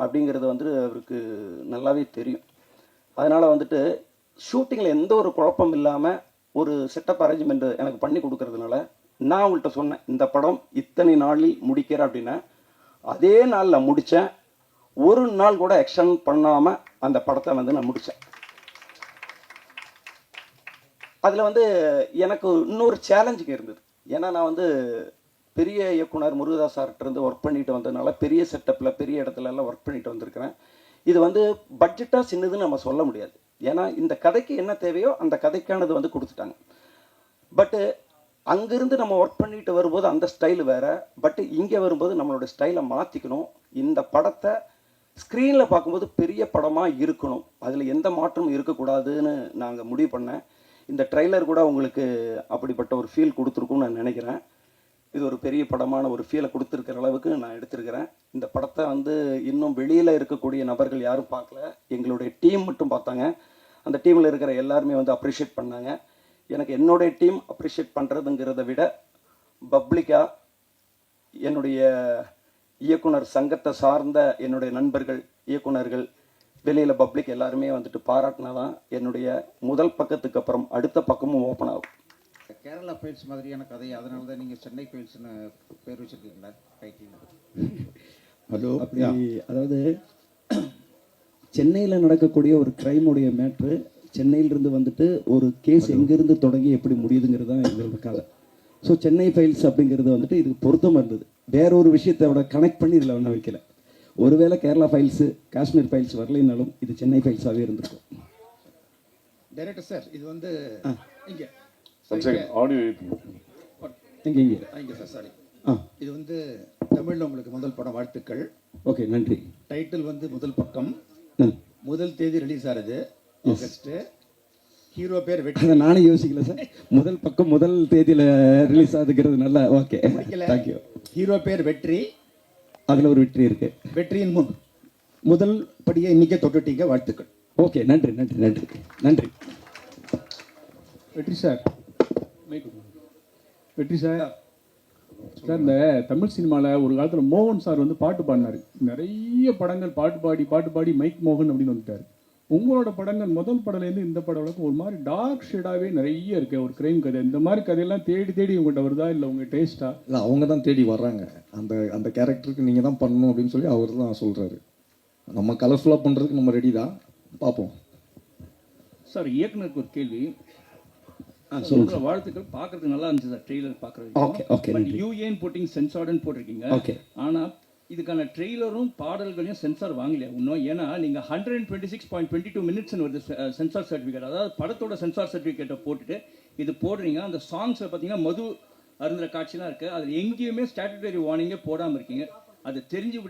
அப்படிங்கிறது வந்து அவருக்கு நல்லாவே தெரியும். அதனால் வந்துட்டு ஷூட்டிங்கில் எந்த ஒரு குழப்பம் இல்லாமல் ஒரு செட்டப் அரேஞ்ச்மெண்ட் எனக்கு பண்ணி கொடுக்கறதுனால நான் அவங்கள்ட்ட சொன்னேன், இந்த படம் இத்தனை நாளில் முடிக்கிறேன் அப்படின்னா அதே நாளில் முடித்தேன். ஒரு நாள் கூட எக்ஸ்டன் பண்ணாமல் அந்த படத்தை வந்து நான் முடித்தேன். அதில் வந்து எனக்கு இன்னொரு சேலஞ்சுங்க இருந்தது. ஏன்னா நான் வந்து பெரிய இயக்குனர் முருகதாஸ் சார்கிட்டருந்து ஒர்க் பண்ணிட்டு வந்ததுனால பெரிய செட்டப்பில் பெரிய இடத்துல எல்லாம் ஒர்க் பண்ணிட்டு வந்திருக்கிறேன். இது வந்து பட்ஜெட்டாக சின்னதுன்னு நம்ம சொல்ல முடியாது. ஏன்னா இந்த கதைக்கு என்ன தேவையோ அந்த கதைக்கானது வந்து கொடுத்துட்டாங்க. பட்டு அங்கேருந்து நம்ம ஒர்க் பண்ணிட்டு வரும்போது அந்த ஸ்டைல் வேறு, பட்டு இங்கே வரும்போது நம்மளோட ஸ்டைலை மாற்றிக்கணும். இந்த படத்தை ஸ்க்ரீனில் பார்க்கும்போது பெரிய படமாக இருக்கணும், அதில் எந்த மாற்றமும் இருக்கக்கூடாதுன்னு நாங்கள் முடிவு பண்ணேன். இந்த ட்ரெய்லர் கூட உங்களுக்கு அப்படிப்பட்ட ஒரு ஃபீல் கொடுத்துருக்குன்னு நான் நினைக்கிறேன். இது ஒரு பெரிய படமான ஒரு ஃபீலை கொடுத்துருக்கிற அளவுக்கு நான் எடுத்திருக்கிறேன். இந்த படத்தை வந்து இன்னும் வெளியில் இருக்கக்கூடிய நபர்கள் யாரும் பார்க்கல, எங்களுடைய டீம் மட்டும் பார்த்தாங்க. அந்த டீமில் இருக்கிற எல்லாருமே வந்து அப்ரிஷியேட் பண்ணாங்க. எனக்கு என்னுடைய டீம் அப்ரிஷியேட் பண்ணுறதுங்கிறத விட பப்ளிக்காக என்னுடைய இயக்குனர் சங்கத்தை சார்ந்த என்னுடைய நண்பர்கள் இயக்குனர்கள் வெளியில் பப்ளிக் எல்லாருமே வந்துட்டு பாராட்டினா தான் என்னுடைய முதல் பக்கத்துக்கு அப்புறம் அடுத்த பக்கமும் ஓப்பன் ஆகும். கேரளா ஃபைல்ஸ் மாதிரியான கதை, அதனால தான் நீங்கள் சென்னை ஃபைல்ஸ்னு பேர் வச்சுருக்கீங்களா டைட்டில்? ஹலோ, அப்படி அதாவது சென்னையில் நடக்கக்கூடிய ஒரு கிரைமுடைய மேட்ரு சென்னையிலிருந்து வந்துட்டு ஒரு கேஸ் எங்கேருந்து தொடங்கி எப்படி முடியுதுங்கிறது தான் எங்களோட கதை. ஸோ சென்னை ஃபைல்ஸ் அப்படிங்கிறது வந்துட்டு இதுக்கு பொருத்தமாக இருந்தது. வேற ஒரு விஷயத்தை கனெக்ட் பண்ணி இதில் ஒன்றும் வைக்கல. ஒருவேளை கேரளா ஃபைல்ஸு காஷ்மீர் ஃபைல்ஸ் வரலைனாலும் இது சென்னை ஃபைல்ஸாகவே இருந்திருக்கும். டைரக்டர் சார், இது வந்து இங்கே ஆடியோ இங்கே இங்கே சார், சாரி, இது வந்து தமிழில் உங்களுக்கு முதல் படம், வாழ்த்துக்கள். ஓகே, நன்றி. டைட்டில் வந்து முதல் பக்கம், முதல் தேதி ரிலீஸ் ஆகுது ஆகஸ்ட். ஹீரோ பேர் வெற்றி. அதை நானே யோசிக்கல சார், முதல் பக்கம் முதல் தேதியில் ரிலீஸ் ஆகுதுங்கிறது நல்லா. Okay, thank you. ஹீரோ பேர் வெற்றி, அதில் ஒரு வெற்றி இருக்கு. வெற்றியின் முன் முதல் படியை இன்னைக்கே தொட்டுட்டீங்க, வாழ்த்துக்கள். ஓகே, நன்றி நன்றி நன்றி நன்றி. வெற்றி சார், வெற்றி சார். சார், இந்த தமிழ் சினிமாவில் ஒரு காலத்தில் மோகன் சார் வந்து பாட்டு பாடினார். நிறைய படங்கள் பாட்டு பாடி மைக் மோகன் அப்படின்னு வந்துட்டார். உங்களோட படங்கள் முதல் படம்லேருந்து இந்த படம் வரைக்கும் ஒரு மாதிரி டார்க் ஷேடாகவே நிறைய இருக்கு. ஒரு கிரைம் கதை இந்த மாதிரி கதையெல்லாம் தேடி தேடி உங்கள்கிட்ட வருதா இல்லை உங்கள் டேஸ்ட்டா? இல்லை, அவங்க தான் தேடி வர்றாங்க. அந்த அந்த கேரக்டருக்கு நீங்கள் தான் பண்ணணும் அப்படின்னு சொல்லி அவர் தான் சொல்கிறாரு. நம்ம கலர்ஃபுல்லாக பண்ணுறதுக்கு நம்ம ரெடி தான், பார்ப்போம். சார், இயக்குனருக்கு ஒரு கேள்வி. சொல்லுங்க. வாழ்த்துக்கள், பார்க்கறதுக்கு நல்லா இருந்துச்சு சார் ட்ரெய்லர் ஓகே பார்க்குறது. ஓகே பட் யூ ஏன் போட்டிங் சென்சார்டுன்னு போட்டிருக்கீங்க. ஓகே. ஆனால் இதுக்கான ட்ரெய்லரும் பாடல்களையும் சென்சார் வாங்கலையா இன்னும்? ஏன்னா நீங்கள் 126.22 மினிட்ஸ்னு வருது சென்சார் சர்டிஃபிகேட். அதாவது படத்தோட சென்சார் சர்டிஃபிகேட்டை போட்டுட்டு இது போடுறீங்க. அந்த சாங்ஸில் பார்த்தீங்கன்னா மது அருந்துற காட்சிலாம் இருக்குது. அதில் எங்கேயுமே ஸ்டாட்டுட்டரி வார்னிங்கே போடாமல் இருக்கீங்க. அது தெரிஞ்சு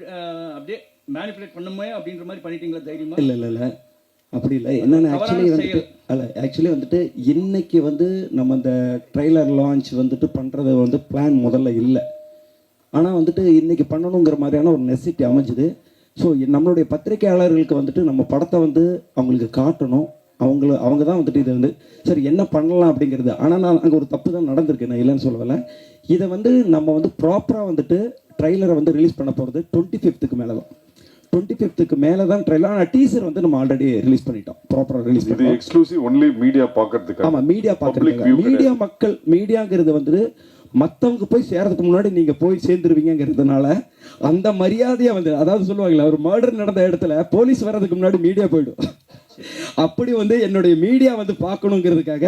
அப்படியே மேனிப்புலேட் பண்ணுமே அப்படின்ற மாதிரி பண்ணிட்டீங்களா தைரியமாக? இல்லை அப்படி இல்லை. என்னென்ன ஆக்சுவலி வந்துட்டு இன்னைக்கு வந்து நம்ம அந்த ட்ரெய்லர் லான்ச் வந்துட்டு பண்ணுறது வந்து பிளான் முதல்ல இல்லை. ஆனால் வந்துட்டு இன்றைக்கி பண்ணணுங்கிற மாதிரியான ஒரு நெசிட்டி அமைஞ்சுது. ஸோ நம்மளுடைய பத்திரிகையாளர்களுக்கு வந்துட்டு நம்ம படத்தை வந்து அவங்களுக்கு காட்டணும். அவங்க தான் வந்துட்டு இதை வந்து சரி என்ன பண்ணலாம் அப்படிங்கிறது. ஆனால் நான் அங்கே ஒரு தப்பு தான் நடந்திருக்கு, நான் இல்லைன்னு சொல்லலை. இதை வந்து நம்ம வந்து ப்ராப்பராக வந்துட்டு ட்ரெய்லரை வந்து ரிலீஸ் பண்ண போகிறது 25th மேலே தான். 25th மேலே தான் ட்ரெய்லர். ஆனால் டீசர் வந்து நம்ம ஆல்ரெடி ரிலீஸ் பண்ணிட்டோம், ப்ராப்பராக ரிலீஸ் பண்ணிட்டோம். எக்ஸ்க்ளூசிவ் ஒன்லி மீடியா பார்க்கறதுக்கு. ஆமாம், மீடியா பார்க்கறதுக்கு. மீடியா மக்கள், மீடியாங்கிறது வந்து மற்றவங்க போய் சேர்றதுக்கு முன்னாடி நீங்கள் போய் சேர்ந்துருவீங்கிறதுனால அந்த மரியாதையை வந்து, அதாவது சொல்லுவாங்களே ஒரு மர்டர் நடந்த இடத்துல போலீஸ் வர்றதுக்கு முன்னாடி மீடியா போயிடும். அப்படி வந்து என்னுடைய மீடியா வந்து பார்க்கணுங்கிறதுக்காக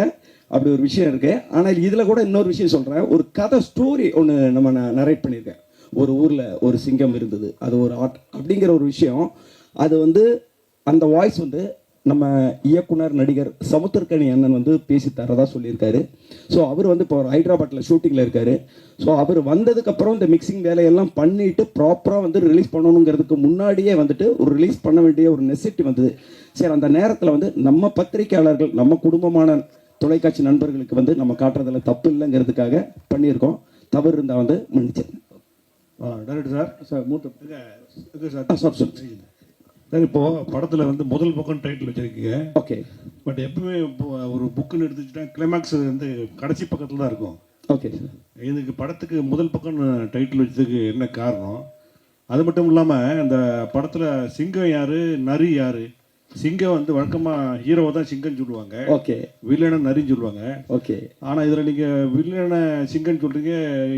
அப்படி ஒரு விஷயம் இருக்கு. ஆனால் இதில் கூட இன்னொரு விஷயம் சொல்கிறேன். ஒரு கதை ஸ்டோரி ஒன்று நம்ம நரேட் பண்ணியிருக்கேன். ஒரு ஊரில் ஒரு சிங்கம் இருந்தது, அது ஒரு ஆர்ட் அப்படிங்கிற ஒரு விஷயம். அது வந்து அந்த வாய்ஸ் வந்து நம்ம இயக்குனர் நடிகர் சமுத்திரக்கனி அண்ணன் வந்து பேசி தரதா சொல்லியிருக்காரு. ஸோ அவர் வந்து இப்போ ஹைதராபாத்தில் ஷூட்டிங்கில் இருக்கார். ஸோ அவர் வந்ததுக்கப்புறம் இந்த மிக்சிங் வேலையெல்லாம் பண்ணிவிட்டு ப்ராப்பராக வந்து ரிலீஸ் பண்ணணுங்கிறதுக்கு முன்னாடியே வந்துட்டு ஒரு ரிலீஸ் பண்ண வேண்டிய ஒரு நெசிட்டி வந்தது. சரி, அந்த நேரத்தில் வந்து நம்ம பத்திரிகையாளர்கள், நம்ம குடும்பமான தொலைக்காட்சி நண்பர்களுக்கு வந்து நம்ம காட்டுறதுல தப்பு இல்லைங்கிறதுக்காக பண்ணியிருக்கோம். தவறு இருந்தால் வந்து மன்னிச்சேன். Director sir. சார் மூத்த சார் சார், இப்போ படத்தில் வந்து முதல் பக்கம் டைட்டில் வச்சிருக்கீங்க. ஓகே. பட் எப்பவுமே இப்போ ஒரு புக்குன்னு எடுத்துக்கிட்டா கிளைமேக்ஸ் வந்து கடைசி பக்கத்தில் தான் இருக்கும். Okay sir. இதுக்கு படத்துக்கு முதல் பக்கம் டைட்டில் வச்சதுக்கு என்ன காரணம்? அது மட்டும் இல்லாமல் இந்த படத்தில் சிங்கம் யார், நரி யார்? சிங்கம் வந்து வழக்கமாக ஹீரோவை தான் சிங்கம் சொல்லுவாங்க. ஓகே. வில்லனை நரின்னு சொல்லுவாங்க. ஓகே. ஆனால் இதில் நீங்கள் வில்லனை சிங்கம்னு சொல்கிறீங்க,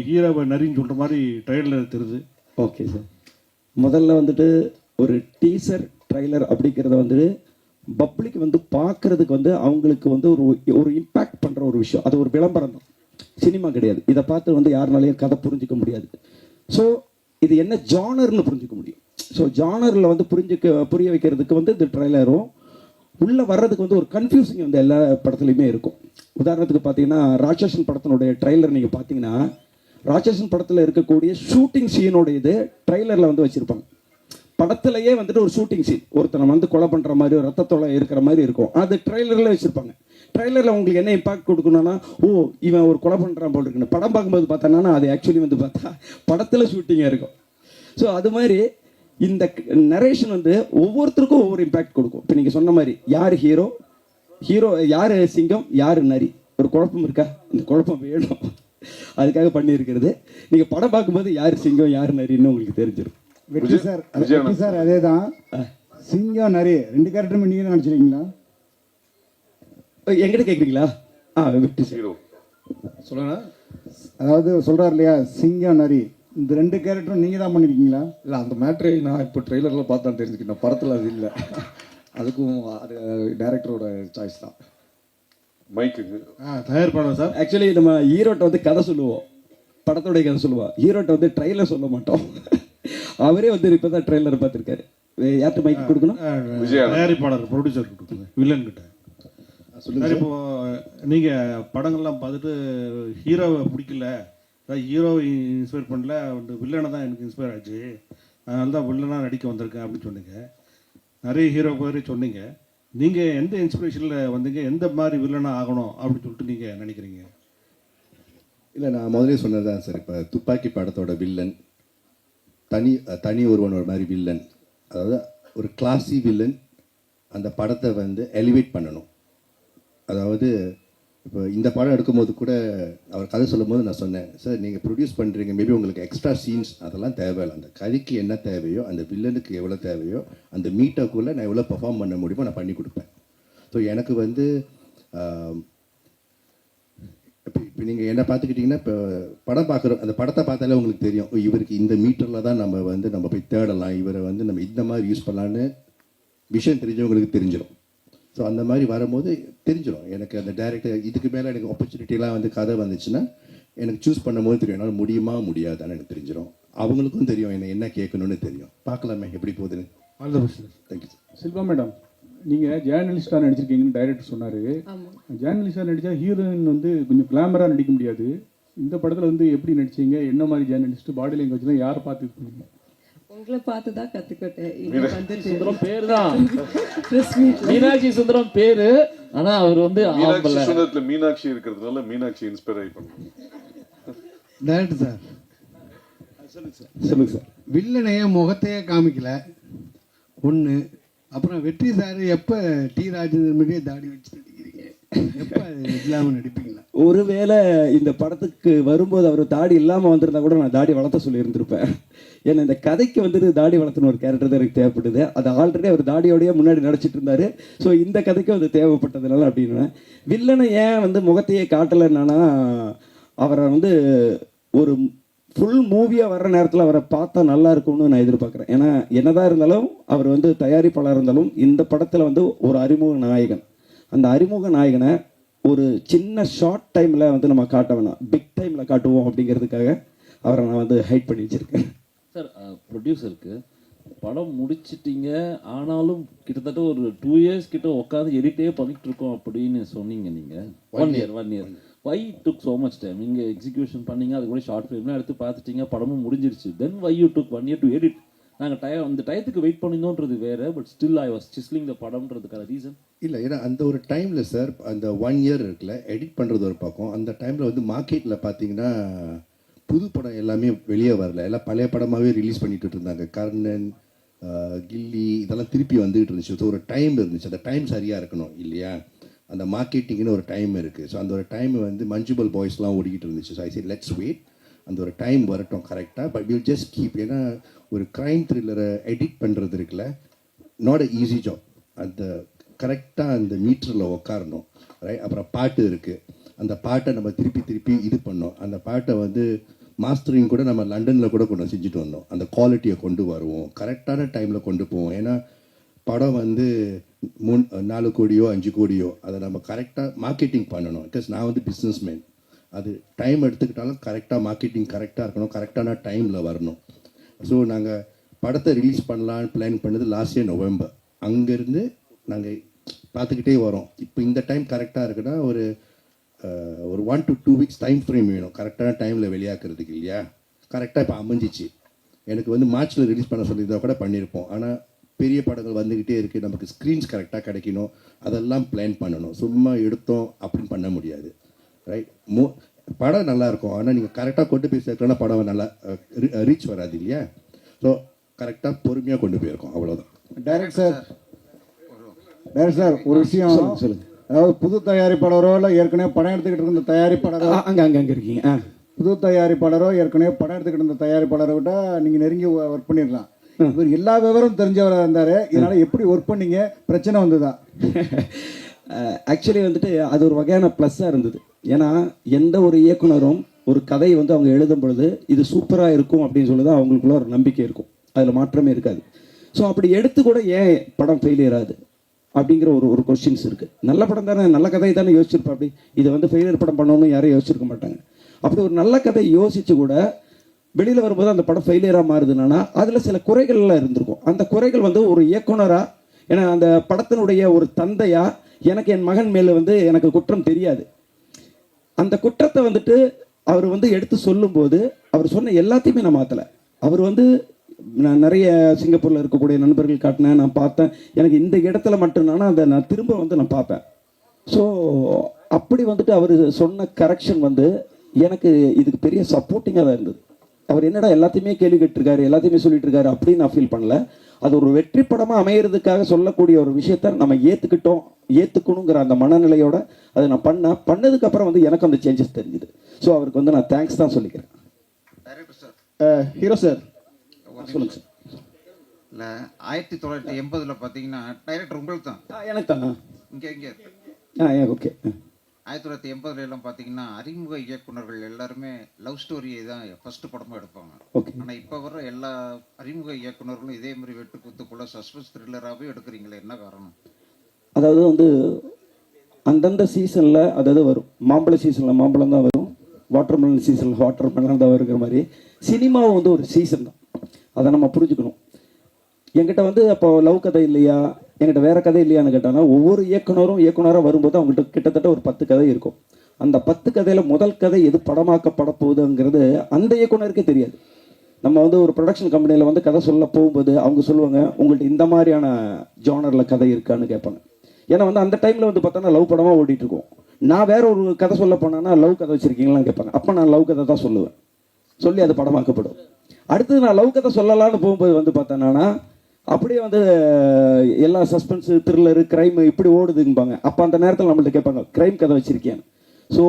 ஹீரோவை நரின்னு சொல்கிற மாதிரி ட்ரெய்லர் தெரியுது. Okay sir. முதல்ல வந்துட்டு ஒரு டீசர் ட்ரைலர் அப்படிங்கிறத வந்து பப்ளிக் வந்து பார்க்குறதுக்கு வந்து அவங்களுக்கு வந்து ஒரு இம்பேக்ட் பண்ணுற ஒரு விஷயம். அது ஒரு விளம்பரம் தான், சினிமா கிடையாது. இதை பார்த்து வந்து யாருனாலையும் கதை புரிஞ்சிக்க முடியாது. ஸோ இது என்ன ஜானர்னு புரிஞ்சிக்க முடியும். ஸோ ஜானரில் வந்து புரிய வைக்கிறதுக்கு வந்து இந்த ட்ரைலரும் உள்ளே வர்றதுக்கு வந்து ஒரு கன்ஃபியூசிங் வந்து எல்லா படத்துலையுமே இருக்கும். உதாரணத்துக்கு பார்த்தீங்கன்னா ராட்சசன் படத்தினுடைய ட்ரைலர் நீங்கள் பார்த்தீங்கன்னா ராட்சசன் படத்தில் இருக்கக்கூடிய ஷூட்டிங் சீனோட இது ட்ரைலரில் வந்து வச்சுருப்பாங்க. படத்துலையே வந்துட்டு ஒரு ஷூட்டிங் சீன், ஒருத்தனை வந்து கொலை பண்ணுற மாதிரி ஒரு ரத்தத்தோலை இருக்கிற மாதிரி இருக்கும். அது ட்ரெய்லரில் வச்சுருப்பாங்க. ட்ரெய்லரில் உங்களுக்கு என்ன இம்பாக்ட் கொடுக்கணும்னா, ஓ இவன் ஒரு கொலை பண்ணுறான் போல் இருக்குன்னு. படம் பார்க்கும்போது பார்த்தானா அது ஆக்சுவலி வந்து பார்த்தா படத்தில் ஷூட்டிங்காக இருக்கும். ஸோ அது மாதிரி இந்த நரேஷன் வந்து ஒவ்வொருத்தருக்கும் ஒவ்வொரு இம்பாக்ட் கொடுக்கும். இப்போ நீங்கள் சொன்ன மாதிரி யார் ஹீரோ, யார் சிங்கம், யார் நரி, ஒரு குழப்பம் இருக்கா? இந்த குழப்பம் வேணும், அதுக்காக பண்ணியிருக்கிறது. நீங்கள் படம் பார்க்கும்போது யார் சிங்கம் யார் நரின்னு உங்களுக்கு தெரிஞ்சிடும். வெற்றி சார் அதே தான். சிங்கம் நரி ரெண்டு கேரக்டரும் நீங்கள் தான் நடிச்சிருக்கீங்களா? எங்கிட்ட கேட்குறீங்களா? வெற்றி சார் சொல்லுங்க. அதாவது சொல்கிறார் இல்லையா, சிங்கம் நரி, இந்த ரெண்டு கேரக்டரும் நீங்கள் தான் பண்ணியிருக்கீங்களா? இல்லை, அந்த மேட்ரை நான் இப்போ ட்ரெய்லரில் பார்த்து தான் தெரிஞ்சுக்கிட்டேன். படத்தில் அது இல்லை. அதுக்கும் அது டைரக்டரோட சாய்ஸ் தான். மைக்குக்கு தயாரிப்பாளர் சார். ஆக்சுவலி நம்ம ஹீரோட்ட வந்து கதை சொல்லுவோம், படத்தோடைய கதை சொல்லுவோம். ஹீரோட்ட வந்து ட்ரெய்லர் சொல்ல மாட்டோம். அவரே வந்து இப்போ தான் ட்ரெய்லர் பார்த்துருக்காரு. யார்கிட்ட மைக்கு கொடுக்கணும்? தயாரிப்பாளர், ப்ரொடியூசர் கொடுக்குங்க, வில்லன் கிட்ட. சார், இப்போ நீங்கள் படங்கள்லாம் பார்த்துட்டு ஹீரோவை பிடிக்கல, ஹீரோவை இன்ஸ்பயர் பண்ணல, வில்லனை தான் எனக்கு இன்ஸ்பயர் ஆச்சு, அதனால தான் வில்லனாக நடிக்க வந்திருக்கேன் அப்படின்னு சொன்னீங்க. நிறைய ஹீரோ பேர் சொன்னீங்க. நீங்கள் எந்த இன்ஸ்பிரேஷனில் வந்தீங்க, எந்த மாதிரி வில்லனாக ஆகணும் அப்படின்னு சொல்லிட்டு நீங்கள் நினைக்கிறீங்க? இல்லை, நான் முதலே சொன்னது தான் சார். இப்போ துப்பாக்கி படத்தோட வில்லன் தனி ஒருவன் ஒரு மாதிரி வில்லன், அதாவது ஒரு கிளாஸி வில்லன் அந்த படத்தை வந்து எலிவேட் பண்ணணும். அதாவது இப்போ இந்த படம் எடுக்கும்போது கூட அவர் கதை சொல்லும்போது நான் சொன்னேன், சார் நீங்கள் ப்ரொடியூஸ் பண்ணுறீங்க, மேபி உங்களுக்கு எக்ஸ்ட்ரா சீன்ஸ் அதெல்லாம் தேவையில்லை, அந்த கதைக்கு என்ன தேவையோ, அந்த வில்லனுக்கு எவ்வளோ தேவையோ, அந்த மீட்டக்குள்ளே நான் எவ்வளோ பெர்ஃபார்ம் பண்ண முடியுமோ நான் பண்ணி கொடுப்பேன். ஸோ எனக்கு வந்து இப்போ நீங்கள் என்ன பார்த்துக்கிட்டிங்கன்னா, இப்போ படம் பார்க்குறோம், அந்த படத்தை பார்த்தாலே உங்களுக்கு தெரியும், இவருக்கு இந்த மீட்டரில் தான் நம்ம போய் தேடலாம், இவரை வந்து நம்ம இந்த மாதிரி யூஸ் பண்ணலான்னு விஷயம் தெரிஞ்சவங்களுக்கு தெரிஞ்சிடும். ஸோ அந்த மாதிரி வரும்போது தெரிஞ்சிடும் எனக்கு, அந்த டேரக்டர் இதுக்கு மேலே எனக்கு ஆப்பர்ச்சுனிட்டிலாம் வந்து கதை வந்துச்சுன்னா எனக்கு சூஸ் பண்ணும்போது தெரியும், என்னால் முடியுமா முடியாதான்னு எனக்கு தெரிஞ்சிடும். அவங்களுக்கும் தெரியும் என்ன கேட்கணும்னு தெரியும். பார்க்கலாமே எப்படி போகுதுன்னு. All the best. Thank you sir. Silva madam, நீங்கள் ஜேர்னலிஸ்டாக நடிச்சிருக்கீங்கன்னு டைரக்டர் சொன்னார். ஜேர்னலிஸ்டாக நடித்தா ஹீரோயின் வந்து கொஞ்சம் கிளாமராக நடிக்க முடியாது. இந்த படத்தில் வந்து எப்படி நடிச்சீங்க, என்ன மாதிரி ஜேர்னலிஸ்ட், பாடி லாங்குவேஜ்லாம் யாரை பார்த்து இது பண்ணீங்க? உங்களை பார்த்து தான் கற்றுக்கிட்டேன். சுந்தரம் பேர் தான், மீனாட்சி சுந்தரம் பேரு. ஆனா அவர் வந்து சுந்தரத்துல மீனாட்சி இருக்கிறதுனால மீனாட்சி இன்ஸ்பயர் ஆகி பண்ணுங்க. டேரக்டர் சார் சொல்லுங்க சார். வில்லனைய முகத்தையே காமிக்கல ஒன்று. அப்புறம் வெற்றி சார் எப்போ டி ராஜேந்திரன் மாதிரியே தாடி வச்சு நடிக்கிறீங்க, எப்போ இல்லாமல் நடிப்பீங்களா? ஒருவேளை இந்த படத்துக்கு வரும்போது அவர் தாடி இல்லாமல் வந்திருந்தா கூட நான் தாடி வளர்த்த சொல்லியிருந்திருப்பேன். ஏன்னா இந்த கதைக்கு வந்துட்டு தாடி வளர்த்துன ஒரு கேரக்டர் தான் எனக்கு தேவைப்படுது. அது ஆல்ரெடி அவர் தாடியோடய முன்னாடி நடிச்சிட்டு இருந்தாரு. ஸோ இந்த கதைக்கும் அது தேவைப்பட்டதுனால அப்படின்னு. வில்லனை ஏன் வந்து முகத்தையே காட்டலைன்னா, அவரை வந்து ஒரு ஃபுல் மூவியாக வர்ற நேரத்தில் அவரை பார்த்தா நல்லா இருக்கும்னு நான் எதிர்பார்க்குறேன். ஏன்னா என்னதான் இருந்தாலும் அவர் வந்து தயாரிப்பாளர் இருந்தாலும் இந்த படத்தில் வந்து ஒரு அறிமுக நாயகன். அந்த அறிமுக நாயகனை ஒரு சின்ன ஷார்ட் டைமில் வந்து நம்ம காட்ட வேணாம், பிக் டைமில் காட்டுவோம் அப்படிங்கிறதுக்காக அவரை நான் வந்து ஹைட் பண்ணி வச்சுருக்கேன். சார், ப்ரொடியூசருக்கு படம் முடிச்சிட்டிங்க, ஆனாலும் கிட்டத்தட்ட ஒரு 2 years கிட்ட உட்காந்து எடிட்டே பண்ணிட்டு இருக்கோம் அப்படின்னு சொன்னீங்க. நீங்கள் 1 year why took so much time? நீங்கள் எக்ஸிக்யூஷன் பண்ணீங்க, அது கூட ஷார்ட் ஃபிலிம்லாம் எடுத்து பார்த்துட்டீங்க, படமும் முடிஞ்சிருச்சு. Then why you took 1 year to edit? நாங்கள் அந்த டயத்துக்கு வெயிட் பண்ணியிருந்தோன்றது வேறு, but still I was sizzling the படம்ன்றதுக்கான ரீசன் இல்லை. ஏன்னா அந்த ஒரு டைமில் சார், அந்த 1 year இருக்குல்ல, எடிட் பண்ணுறது ஒரு பக்கம். அந்த டைமில் வந்து மார்க்கெட்டில் பார்த்தீங்கன்னா புது படம் எல்லாமே வெளியே வரல, எல்லாம் பழைய படமாகவே ரிலீஸ் பண்ணிட்டு இருந்தாங்க. கர்ணன், கில்லி இதெல்லாம் திருப்பி வந்துகிட்டு இருந்துச்சு. ஸோ ஒரு டைம் இருந்துச்சு, அந்த டைம் சரியாக இருக்கணும் இல்லையா, அந்த மார்க்கெட்டிங்னு ஒரு டைம் இருக்குது. ஸோ அந்த ஒரு டைம் வந்து மஞ்சுபல் பாய்ஸ்லாம் ஓடிக்கிட்டு இருந்துச்சு. So I say let's wait, அந்த ஒரு டைம் வரட்டும் கரெக்டாக. But will just keep. ஏன்னா ஒரு க்ரைம் த்ரில்லரை எடிட் பண்ணுறது இருக்குல்ல, நாட் அ ஈஸி ஜாப். அந்த கரெக்டாக அந்த மீட்டரில் உட்காரணும், ரைட். அப்புறம் பாட்டு இருக்குது, அந்த பாட்டை நம்ம திருப்பி இது பண்ணோம். அந்த பாட்டை வந்து மாஸ்டரிங் கூட நம்ம லண்டனில் கூட கொண்டு செஞ்சுட்டு வந்தோம். அந்த குவாலிட்டியை கொண்டு வருவோம், கரெக்டான டைமில் கொண்டு போவோம். ஏன்னா படம் வந்து 4 கோடியோ 5 கோடியோ அதை நம்ம கரெக்டாக மார்க்கெட்டிங் பண்ணணும். பிகாஸ் நான் வந்து பிஸ்னஸ் மேன். அது டைம் எடுத்துக்கிட்டாலும் கரெக்டாக மார்க்கெட்டிங் கரெக்டாக இருக்கணும், கரெக்டான டைமில் வரணும். ஸோ நாங்கள் படத்தை ரிலீஸ் பண்ணலான்னு பிளான் பண்ணது லாஸ்ட் இயர் நவம்பர். அங்கேருந்து நாங்கள் பார்த்துக்கிட்டே வரோம். இப்போ இந்த டைம் கரெக்டாக இருக்குன்னா ஒரு 1 to 2 weeks டைம் ஃப்ரேம் வேணும் கரெக்டான டைமில் வெளியாக்குறதுக்கு இல்லையா. கரெக்டாக இப்போ அமைஞ்சிச்சு. எனக்கு வந்து மார்ச்சில் ரிலீஸ் பண்ண சொல்லியிருந்தா கூட பண்ணியிருப்போம். ஆனால் பெரிய படங்கள் வந்துக்கிட்டே இருக்குது, நமக்கு ஸ்க்ரீன்ஸ் கரெக்டாக கிடைக்கணும், அதெல்லாம் பிளான் பண்ணணும். சும்மா எடுத்தோம் அப்படின்னு பண்ண முடியாது, ரைட். படம் நல்லாயிருக்கும், ஆனால் நீங்கள் கரெக்டாக கொண்டு போய் சேர்க்கலன்னா படம் நல்லா ரீச் வராது இல்லையா. ஸோ கரெக்டாக பொறுமையாக கொண்டு போயிருக்கோம், அவ்வளோதான். டைரக்ட் சார் ஒரு விஷயம் சொல்லுங்கள். அதாவது புது தயாரிப்பாளரோ இல்லை ஏற்கனவே படம் எடுத்துக்கிட்டு இருந்த தயாரிப்பாளரோ, அங்கே இருக்கீங்க, புது தயாரிப்பாளரோ ஏற்கனவே படம் எடுத்துக்கிட்டு இருந்த தயாரிப்பாளரை விட நீங்கள் நெருங்கி ஒர்க் பண்ணிடலாம். இவர் எல்லா விவரம் தெரிஞ்சவராக இருந்தார், இதனால் எப்படி ஒர்க் பண்ணீங்க, பிரச்சனை வந்ததா? ஆக்சுவலி வந்துட்டு அது ஒரு வகையான ப்ளஸ்ஸாக இருந்தது. ஏன்னா எந்த ஒரு இயக்குனரும் ஒரு கதையை வந்து அவங்க எழுதும் பொழுது இது சூப்பராக இருக்கும் அப்படின்னு சொல்லி தான் அவங்களுக்குள்ள ஒரு நம்பிக்கை இருக்கும், அதில் மாற்றமே இருக்காது. ஸோ அப்படி எடுத்து கூட ஏன் படம் ஃபெயிலியர் ஆகுது அப்படிங்கிற ஒரு கொஸ்டின்ஸ் இருக்குது. நல்ல படம் தானே, நல்ல கதையை தானே யோசிச்சிருப்பா, அப்படி இது வந்து ஃபெயிலியர் படம் பண்ணணும்னு யாரும் யோசிச்சிருக்க மாட்டாங்க. அப்படி ஒரு நல்ல கதை யோசித்து கூட வெளியில் வரும்போது அந்த படம் ஃபெயிலியராக மாறுதுன்னா அதில் சில குறைகள்லாம் இருந்திருக்கும். அந்த குறைகள் வந்து ஒரு இயக்குனராக, ஏன்னா அந்த படத்தினுடைய ஒரு தந்தையாக எனக்கு என் மகன் மேலே வந்து எனக்கு குற்றம் தெரியாது. அந்த குற்றத்தை வந்துட்டு அவர் வந்து எடுத்து சொல்லும்போது அவர் சொன்ன எல்லாத்தையுமே நான் மாற்றலை. அவர் வந்து நான் நிறைய சிங்கப்பூரில் இருக்கக்கூடிய நண்பர்கள் காட்டினேன், நான் பார்த்தேன், எனக்கு இந்த இடத்துல மட்டும்னா அதை நான் திரும்ப வந்து நான் பார்ப்பேன். ஸோ அப்படி வந்துட்டு அவர் சொன்ன கரெக்ஷன் வந்து எனக்கு இதுக்கு பெரிய சப்போர்ட்டிங்காக தான் இருந்தது. அவர் என்னடா எல்லாத்தையுமே கேள்வி கேட்டிருக்காரு, எல்லாத்தையுமே சொல்லிட்டு இருக்காரு அப்படின்னு நான் ஃபீல் பண்ணல. அது ஒரு வெற்றி படமாக அமையிறதுக்காக சொல்லக்கூடிய ஒரு விஷயத்த நம்ம ஏற்றுக்கணுங்கிற அந்த மனநிலையோட அதை நான் பண்ணதுக்கப்புறம் வந்து எனக்கு அந்த சேஞ்சஸ் தெரிஞ்சுது. ஸோ அவருக்கு வந்து நான் தேங்க்ஸ் தான் சொல்லிக்கிறேன். ஹீரோ சார் சொல்லுங்க சார். இல்லை 1980 பார்த்தீங்கன்னா டைரக்டர் உங்களுக்கு தான். எனக்கு தான். இங்கே ஓகே. 1980 எல்லாம் பார்த்தீங்கன்னா அறிமுக இயக்குனர்கள் எல்லாருமே லவ் ஸ்டோரியை தான் ஃபர்ஸ்ட் படமாக எடுப்பாங்க. ஆனால் இப்போ வர எல்லா அறிமுக இயக்குனர்களும் இதே மாதிரி வெட்டு குத்துக்குள்ள சஸ்பென்ஸ் த்ரில்லராகவே எடுக்கிறீங்களே, என்ன காரணம்? அதாவது வந்து அந்தந்த சீசனில் அதாவது வரும். மாம்பழ சீசனில் மாம்பழம் தான் வரும், வாட்டர்மெலன் சீசனில் வாட்டர்மெலன் தான் வருங்கிற மாதிரி சினிமாவும் வந்து ஒரு சீசன் தான். அதை நம்ம புரிஞ்சுக்கணும். என்கிட்ட வந்து அப்போ லவ் கதை இல்லையா, என்கிட்ட வேற கதை இல்லையான்னு கேட்டாங்கன்னா, ஒவ்வொரு இயக்குனராக வரும்போது அவங்கள்ட்ட கிட்டத்தட்ட ஒரு 10 கதை இருக்கும். அந்த 10 கதையில் முதல் கதை எது படமாக்கப்பட போகுதுங்கிறது அந்த இயக்குனருக்கே தெரியாது. நம்ம வந்து ஒரு ப்ரொடக்ஷன் கம்பெனியில் வந்து கதை சொல்ல போகும்போது அவங்க சொல்லுவாங்க, உங்கள்கிட்ட இந்த மாதிரியான ஜானரில் கதை இருக்கான்னு கேட்பாங்க. ஏன்னா வந்து அந்த டைமில் வந்து பார்த்தோன்னா லவ் படமாக ஓடிட்டு இருக்கோம். நான் வேற ஒரு கதை சொல்ல போனேன்னா லவ் கதை வச்சுருக்கீங்களான்னு கேட்பாங்க. அப்போ நான் லவ் கதை தான் சொல்லுவேன், சொல்லி அது படமாக்கப்படும். அடுத்தது நான் லவ் கதை சொல்லலான்னு போகும்போது வந்து பார்த்தேன்னா அப்படியே வந்து எல்லா சஸ்பென்ஸு த்ரில்லரு கிரைம் இப்படி ஓடுதுங்கப்பாங்க. அப்போ அந்த நேரத்தில் நம்மள்ட்ட கேட்பாங்க, கிரைம் கதை வச்சிருக்கேன். ஸோ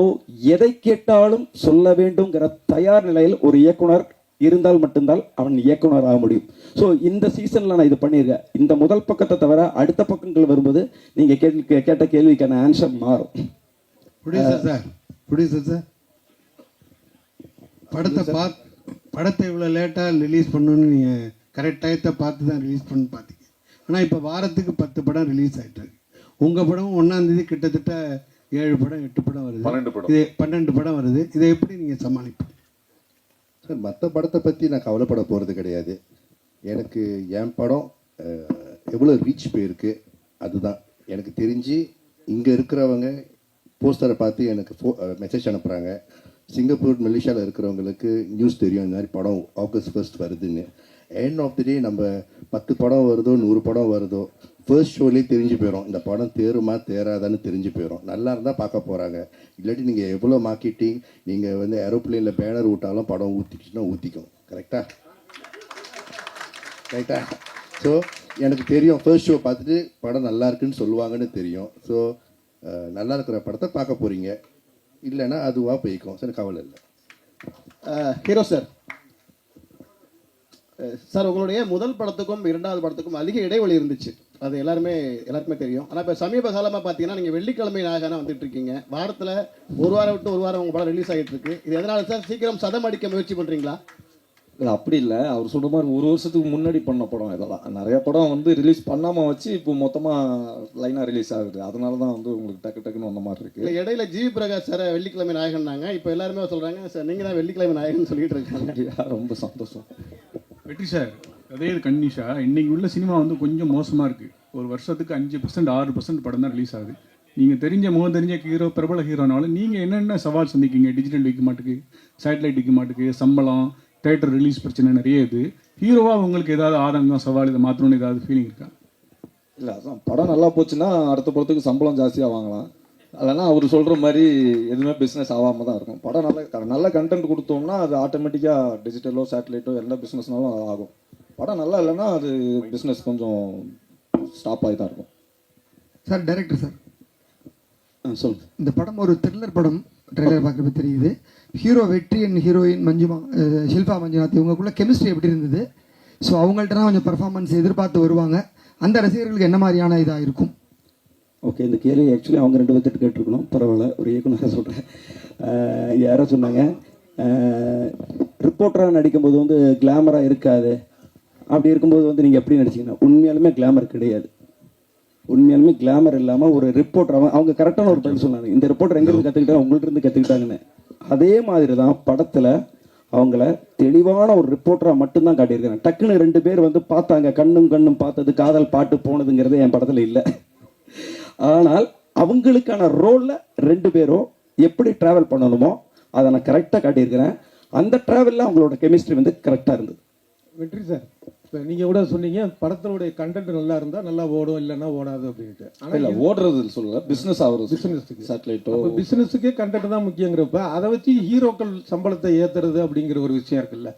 எதை கேட்டாலும் சொல்ல வேண்டுங்கிற தயார் நிலையில் ஒரு இயக்குனர் இருந்தால் மட்டும்தான் அவன் இயக்குனர் ஆக முடியும். ஸோ இந்த சீசனில் நான் இது பண்ணியிருக்கேன். இந்த முதல் பக்கத்தை தவிர அடுத்த பக்கங்கள் வரும்போது நீங்கள் கேட்ட கேள்விக்கான ஆன்சர் மாறும். ப்ரொடியூசர் சார், படத்தை இவ்வளோ லேட்டாக ரிலீஸ் பண்ணணுன்னு நீங்கள் கரெக்ட் டயத்தை பார்த்து தான் ரிலீஸ் பண்ணு பார்த்தீங்க. ஆனால் இப்போ வாரத்துக்கு 10 படம் ரிலீஸ் ஆகிட்டு இருக்கு. உங்கள் படம் 1ஆம் தேதி கிட்டத்தட்ட 7 படம் 8 படம் வருது, 12 படம் வருது. இதை எப்படி நீங்கள் சமாளிப்பீங்க சார்? மற்ற படத்தை பற்றி நான் கவலைப்பட போகிறது கிடையாது. எனக்கு என் படம் எவ்வளோ ரீச் போயிருக்கு அதுதான் எனக்கு தெரிஞ்சு. இங்கே இருக்கிறவங்க போஸ்டரை பார்த்து எனக்கு மெசேஜ் அனுப்புகிறாங்க. சிங்கப்பூர் மலேசியாவில் இருக்கிறவங்களுக்கு நியூஸ் தெரியும் இந்த மாதிரி படம் ஆகஸ்ட் 1 வருதுன்னு. எண்ட் ஆஃப் தி டே நம்ம 10 படம் வருதோ 100 படம் வருதோ ஃபர்ஸ்ட் ஷோலேயே தெரிஞ்சு போயிடும் இந்த படம் தேருமா தேராதான்னு தெரிஞ்சு போயிடும். நல்லா இருந்தால் பார்க்க போகிறாங்க. இல்லாட்டி நீங்கள் எவ்வளோ மார்க்கெட்டிங் நீங்கள் வந்து ஏரோப்ளேனில் பேனர் விட்டாலும் படம் ஊற்றிக்கிச்சுன்னா ஊற்றிக்கும். கரெக்டாக? ஸோ எனக்கு தெரியும் ஃபர்ஸ்ட் ஷோ பார்த்துட்டு படம் நல்லா இருக்குன்னு சொல்லுவாங்கன்னு தெரியும். ஸோ நல்லா இருக்கிற படத்தை பார்க்க போகிறீங்க, இல்லைன்னா அதுவாக போய்க்கும். சரி, கவலை இல்லை. ஹீரோ சார், சார் உங்களுடைய முதல் படத்துக்கும் 2வது படத்துக்கும் அதிக இடைவெளி இருந்துச்சு, அது எல்லாருக்குமே தெரியும். ஆனால் இப்போ சமீப காலமாக பார்த்தீங்கன்னா நீங்கள் வெள்ளிக்கிழமை நாயகனாக வந்துட்டு இருக்கீங்க. வாரத்தில் ஒரு வாரம் விட்டு ஒரு வாரம் உங்கள் படம் ரிலீஸ் ஆகிட்டு இருக்கு. இது எதனால சார்? சீக்கிரம் சதம் அடிக்க முயற்சி பண்ணுறீங்களா? இல்லை அப்படி இல்லை, அவர் சொல்கிற மாதிரி ஒரு வருஷத்துக்கு முன்னாடி பண்ண படம் இதெல்லாம். நிறைய படம் வந்து ரிலீஸ் பண்ணாமல் வச்சு இப்போ மொத்தமாக லைனாக ரிலீஸ் ஆகுது. அதனால தான் வந்து உங்களுக்கு டக்குன்னு வந்த மாதிரி இருக்குது. இல்லை இடையில ஜிவி பிரகாஷ் சார் வெள்ளிக்கிழமை நாயகன்னாங்க, இப்போ எல்லாருமே சொல்கிறாங்க சார் நீங்கள் தான் வெள்ளிக்கிழமை நாயகன் சொல்லிட்டு இருக்காங்க. ரொம்ப சந்தோஷம். வெற்றி சார், அதே கன்னிஷா, இன்னைக்கு உள்ள சினிமா வந்து கொஞ்சம் மோசமாக இருக்குது. ஒரு வருஷத்துக்கு 5% 6% படம் தான் ரிலீஸ் ஆகுது. நீங்கள் முகம் தெரிஞ்ச ஹீரோ, பிரபல ஹீரோனாலும் நீங்கள் என்னென்ன சவால் சந்திக்கீங்க? டிஜிட்டல் விற்க மாட்டுக்கு, சேட்டலைட் விற்க மாட்டுக்கு, சம்பளம், தேட்டர் ரிலீஸ் பிரச்சனை நிறைய இது. ஹீரோவாக உங்களுக்கு ஏதாவது ஆதங்கம், சவால், இதை மாற்றணும்னு ஏதாவது ஃபீலிங் இருக்கா? இல்லை, அதான் படம் நல்லா போச்சுன்னா அடுத்த படத்துக்கு சம்பளம் ஜாஸ்தியாக வாங்கலாம். இல்லைன்னா அவர் சொல்கிற மாதிரி எதுவுமே பிஸ்னஸ் ஆகாமல் தான் இருக்கும். படம் நல்ல கண்டென்ட் கொடுத்தோம்னா அது ஆட்டோமேட்டிக்காக டிஜிட்டலோ சேட்டலைட்டோ எந்த பிஸ்னஸ்னாலும் ஆகும். படம் நல்லா இல்லைன்னா அது பிஸ்னஸ் கொஞ்சம் ஸ்டாப் ஆகி தான் இருக்கும். சார் டைரக்டர் சார், சொல்லுங்கள். இந்த படம் ஒரு த்ரில்லர் படம், ட்ரெய்லர் பார்க்குறது தெரியுது. ஹீரோ வெற்றி அண்ட் ஹீரோயின் ஷில்பா மஞ்சுநாத் இவங்களுக்குள்ள கெமிஸ்ட்ரி எப்படி இருந்தது? ஸோ அவங்கள்ட்ட தான் கொஞ்சம் பர்ஃபார்மன்ஸ் எதிர்பார்த்து வருவாங்க. அந்த ரசிகர்களுக்கு என்ன மாதிரியான இதாக இருக்கும்? ஓகே, இந்த கேள்வி ஆக்சுவலி அவங்க 2 பேர்த்திட்டு கேட்டிருக்கணும். பரவாயில்ல, ஒரு இயக்குனராக சொல்கிறேன். யாரோ சொன்னாங்க ரிப்போர்ட்டராக நடிக்கும்போது வந்து கிளாமராக இருக்காது. அப்படி இருக்கும்போது வந்து நீங்கள் எப்படி நடிச்சிங்கன்னா உண்மையாலுமே கிளாமர் கிடையாது. உண்மையாலுமே கிளாமர் இல்லாமல் ஒரு ரிப்போர்ட்டர் அவங்க கரெக்டான ஒரு பதில் சொன்னாங்க. இந்த ரிப்போர்ட்டர் எங்கேருந்து கற்றுக்கிட்டாங்க? உங்கள்கிட்ட இருந்து கற்றுக்கிட்டாங்கன்னு. அதே மாதிரி தான் படத்தில் அவங்கள தெளிவான ஒரு ரிப்போர்ட்டராக மட்டும்தான் காட்டியிருக்காங்க. டக்குன்னு 2 பேர் வந்து பார்த்தாங்க, கண்ணும் பார்த்தது, காதல் பாட்டு போனதுங்கிறது என் படத்தில் இல்லை. ஆனால் அவங்களுக்கான ரோலில் 2 பேரும் எப்படி ட்ராவல் பண்ணணுமோ அதை நான் கரெக்டாக காட்டியிருக்கிறேன். அந்த ட்ராவலில் அவங்களோட கெமிஸ்ட்ரி வந்து கரெக்டாக இருந்தது. வெற்றி சார், இப்போ நீங்கள் கூட சொன்னீங்க படத்தினுடைய கண்டென்ட் நல்லா இருந்தால் நல்லா ஓடும், இல்லைன்னா ஓடாது அப்படின்ட்டு. ஆனால் இல்லை, ஓடுறது சொல்லல, பிஸ்னஸ் ஆகுறது. பிஸ்னஸுக்கு சேட்டலைட்டோ பிஸ்னஸுக்கே கண்டென்ட் தான் முக்கியங்கிறப்ப அதை வச்சு ஹீரோக்கள் சம்பளத்தை ஏற்றுறது அப்படிங்கிற ஒரு விஷயம் இருக்குல்ல,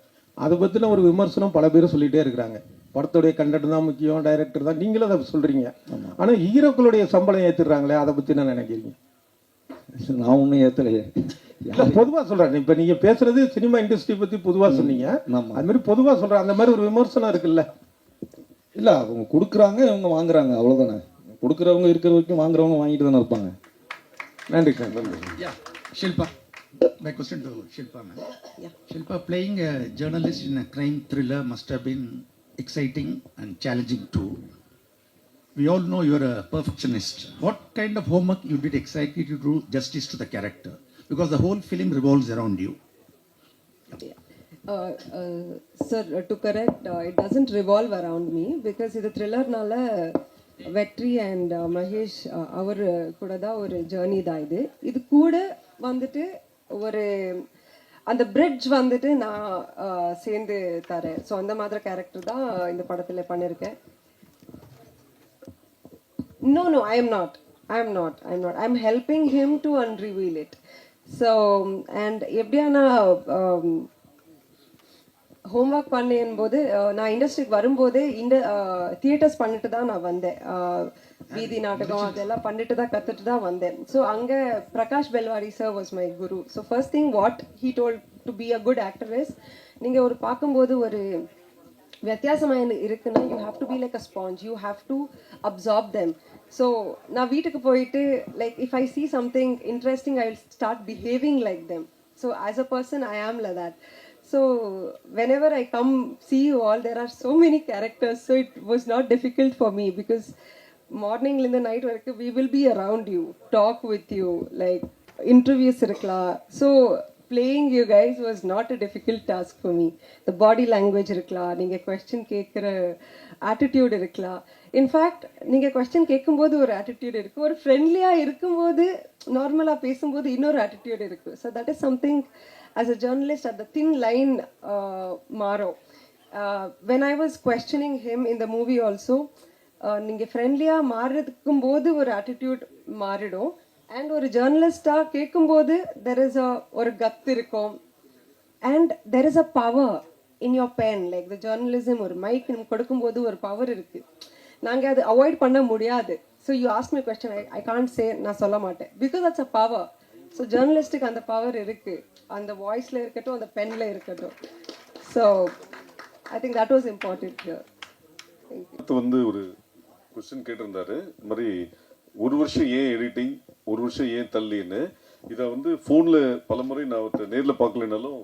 அதை பற்றின ஒரு விமர்சனம் பல பேரும் சொல்லிகிட்டே இருக்கிறாங்க. படத்துடைய கண்டென்ட் தான் முக்கியம், டைரக்டர் தான், நீங்களும் அதை சொல்கிறீங்க. ஆனால் ஹீரோக்களுடைய சம்பளம் ஏற்றுறாங்களே, அதை பற்றி என்ன நினைக்கிறீங்க? நான் ஒன்றும் ஏற்றலையே. இல்லை, பொதுவாக சொல்கிறேன். இப்போ நீங்கள் பேசுகிறது சினிமா இண்டஸ்ட்ரி பற்றி பொதுவாக சொன்னீங்க. அது மாதிரி பொதுவாக சொல்கிறேன், அந்த மாதிரி ஒரு விமர்சனம் இருக்குல்ல? இல்லை, அவங்க கொடுக்குறாங்க, இவங்க வாங்குறாங்க, அவ்வளோதானே. கொடுக்குறவங்க இருக்கிற வரைக்கும் வாங்குறவங்க வாங்கிட்டு தானே இருப்பாங்க. நன்றி சார், நன்றி. Shilpa, my question to Shilpa, ma'am. Shilpa, playing a journalist in a crime thriller must have been exciting and challenging too. We all know you're a perfectionist. What kind of homework you did exactly to do justice to the character? Because the whole film revolves around you. Sir, to correct, it doesn't revolve around me because இது த்ரில்லர்னால வெற்றி and Mahesh அவர் கூட தான் ஒரு journey தான் இது. இது கூட வந்துட்டு ஒரு அந்த பிரிட்ஜ் வந்துட்டு நான் சேர்ந்து தரேன். ஸோ அந்த மாதிரி கேரக்டர் தான் இந்த படத்தில் பண்ணியிருக்கேன். No, I am not. I'm helping him to unreveal it. So, and எப்படியான ஹோம்ஒர்க் பண்ணேன் போது நான் இண்டஸ்ட்ரிக்கு வரும்போதே இந்த தியேட்டர்ஸ் பண்ணிட்டு தான் நான் வந்தேன். வீதி நாடகம் அதெல்லாம் பண்ணிட்டு தான் கற்றுட்டு தான் வந்தேன். ஸோ அங்கே Prakash Belawadi sir was my guru. So first thing what he told to be a good actor is, நீங்கள் ஒரு பார்க்கும்போது ஒரு வித்தியாசமாக இருக்குன்னா you have to be like a sponge, you have to absorb them. So நான் வீட்டுக்கு போயிட்டு like if I see something interesting I will start behaving like them. So as a person I am like that. So whenever I come see you all, there are so many characters, so it was not difficult for me because morning in the night we will be around you, talk with you, like interviews irukla. So playing you guys was not a difficult task for me. The body language irukla, neenga question kekra attitude irukla. In fact, neenga question kekkumbodhu or attitude irukku, or friendly ah irukumbodhu normal ah pesumbodhu innor attitude irukku. So that is something as a journalist at the thin line maro. When I was questioning him in the movie also, நீங்க ஃப்ரெண்ட்லியா மாறதுக்கும் போது ஒரு attitude மாறிடும், and ஒரு ஜேர்னலிஸ்டா கேட்கும்போது there is ஒரு கத்து இருக்கும், and there is a power in your pen. Like the journalism ஒரு மைக் கொடுக்கும்போது ஒரு பவர் இருக்கு, நாங்கள் அது அவாய்ட் பண்ண முடியாது. So you ask my question, I can't say, நான் சொல்ல மாட்டேன், because that's a power. So ஜேர்னலிஸ்ட்டுக்கு அந்த பவர் இருக்கு, அந்த வாய்ஸில் இருக்கட்டும், அந்த பென்னில் இருக்கட்டும். So I think that was important here. வந்து ஒரு கொஸ்டின் கேட்டிருந்தாரு, இந்த மாதிரி ஒரு வருஷம் ஏன் எடிட்டிங், ஒரு வருஷம் ஏன் தள்ளின்னு. இதை வந்து ஃபோனில் பலமுறை நான் அவர்கிட்ட நேரில் பார்க்கலனாலும்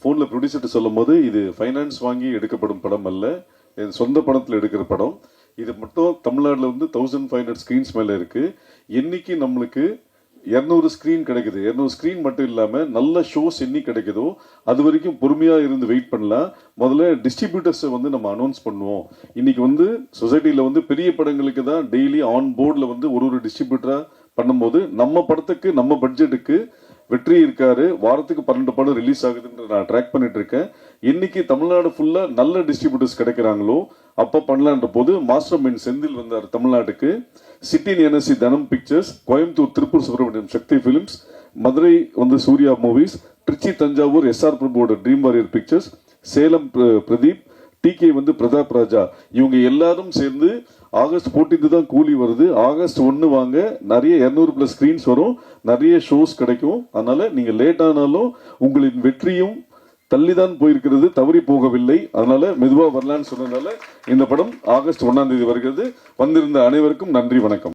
ஃபோனில் ப்ரொடியூசர்கிட்ட சொல்லும் போது, இது ஃபைனான்ஸ் வாங்கி எடுக்கப்படும் படம் அல்ல, என் சொந்த படத்தில் எடுக்கிற படம். இது மட்டும் தமிழ்நாட்டில் வந்து 1500 ஸ்க்ரீன்ஸ் மேலே இருக்குது. என்னைக்கு நம்மளுக்கு 200 ஸ்க்ரீன் கிடைக்குது, 200 ஸ்க்ரீன் மட்டும் இல்லாமல் நல்ல ஷோஸ் என்னி கிடைக்குதோ அது வரைக்கும் பொறுமையாக இருந்து வெயிட் பண்ணலாம். முதல்ல டிஸ்ட்ரிபியூட்டர்ஸை வந்து நம்ம அனௌன்ஸ் பண்ணுவோம். இன்னைக்கு வந்து சொசைட்டியில் வந்து பெரிய படங்களுக்கு தான் டெய்லி ஆன் போர்டில் வந்து ஒரு டிஸ்ட்ரிபியூட்டராக பண்ணும்போது, நம்ம படத்துக்கு நம்ம பட்ஜெட்டுக்கு வெற்றி இருக்காரு, வாரத்துக்கு 12 படம் ரிலீஸ் ஆகுதுன்னு நான் ட்ராக் பண்ணிட்டு இருக்கேன். இன்னைக்கு தமிழ்நாடு ஃபுல்லாக நல்ல டிஸ்ட்ரிபியூட்டர்ஸ் கிடைக்கிறாங்களோ அப்போ பண்ணலான்ற போது மாஸ்டர் மைண்ட் செந்தில் வந்தார் தமிழ்நாட்டுக்கு. சிட்டின் NSC Dhanam pictures, Coimbatore Tiruppur Subramaniam Sakthi films, Madurai வந்து சூர்யா மூவிஸ், திருச்சி தஞ்சாவூர் எஸ்ஆர் பிரபுவோட dream warrior pictures, Salem Pradeep, TK வந்து பிரதாப் ராஜா, இவங்க எல்லாரும் சேர்ந்து ஆகஸ்ட் 14 தான் கூலி வருது, ஆகஸ்ட் 1 வாங்க, நிறைய 200+ ஸ்க்ரீன்ஸ் வரும், நிறைய ஷோஸ் கிடைக்கும். அதனால நீங்க லேட் ஆனாலும் உங்களின் வெற்றியும் தள்ளிதான் போயிருக்கிறது, தவறி போகவில்லை. அதனால மெதுவா வரலான்னு சொன்னதுனால இந்த படம் ஆகஸ்ட் 1 வருகிறது. வந்திருந்த அனைவருக்கும் நன்றி, வணக்கம்.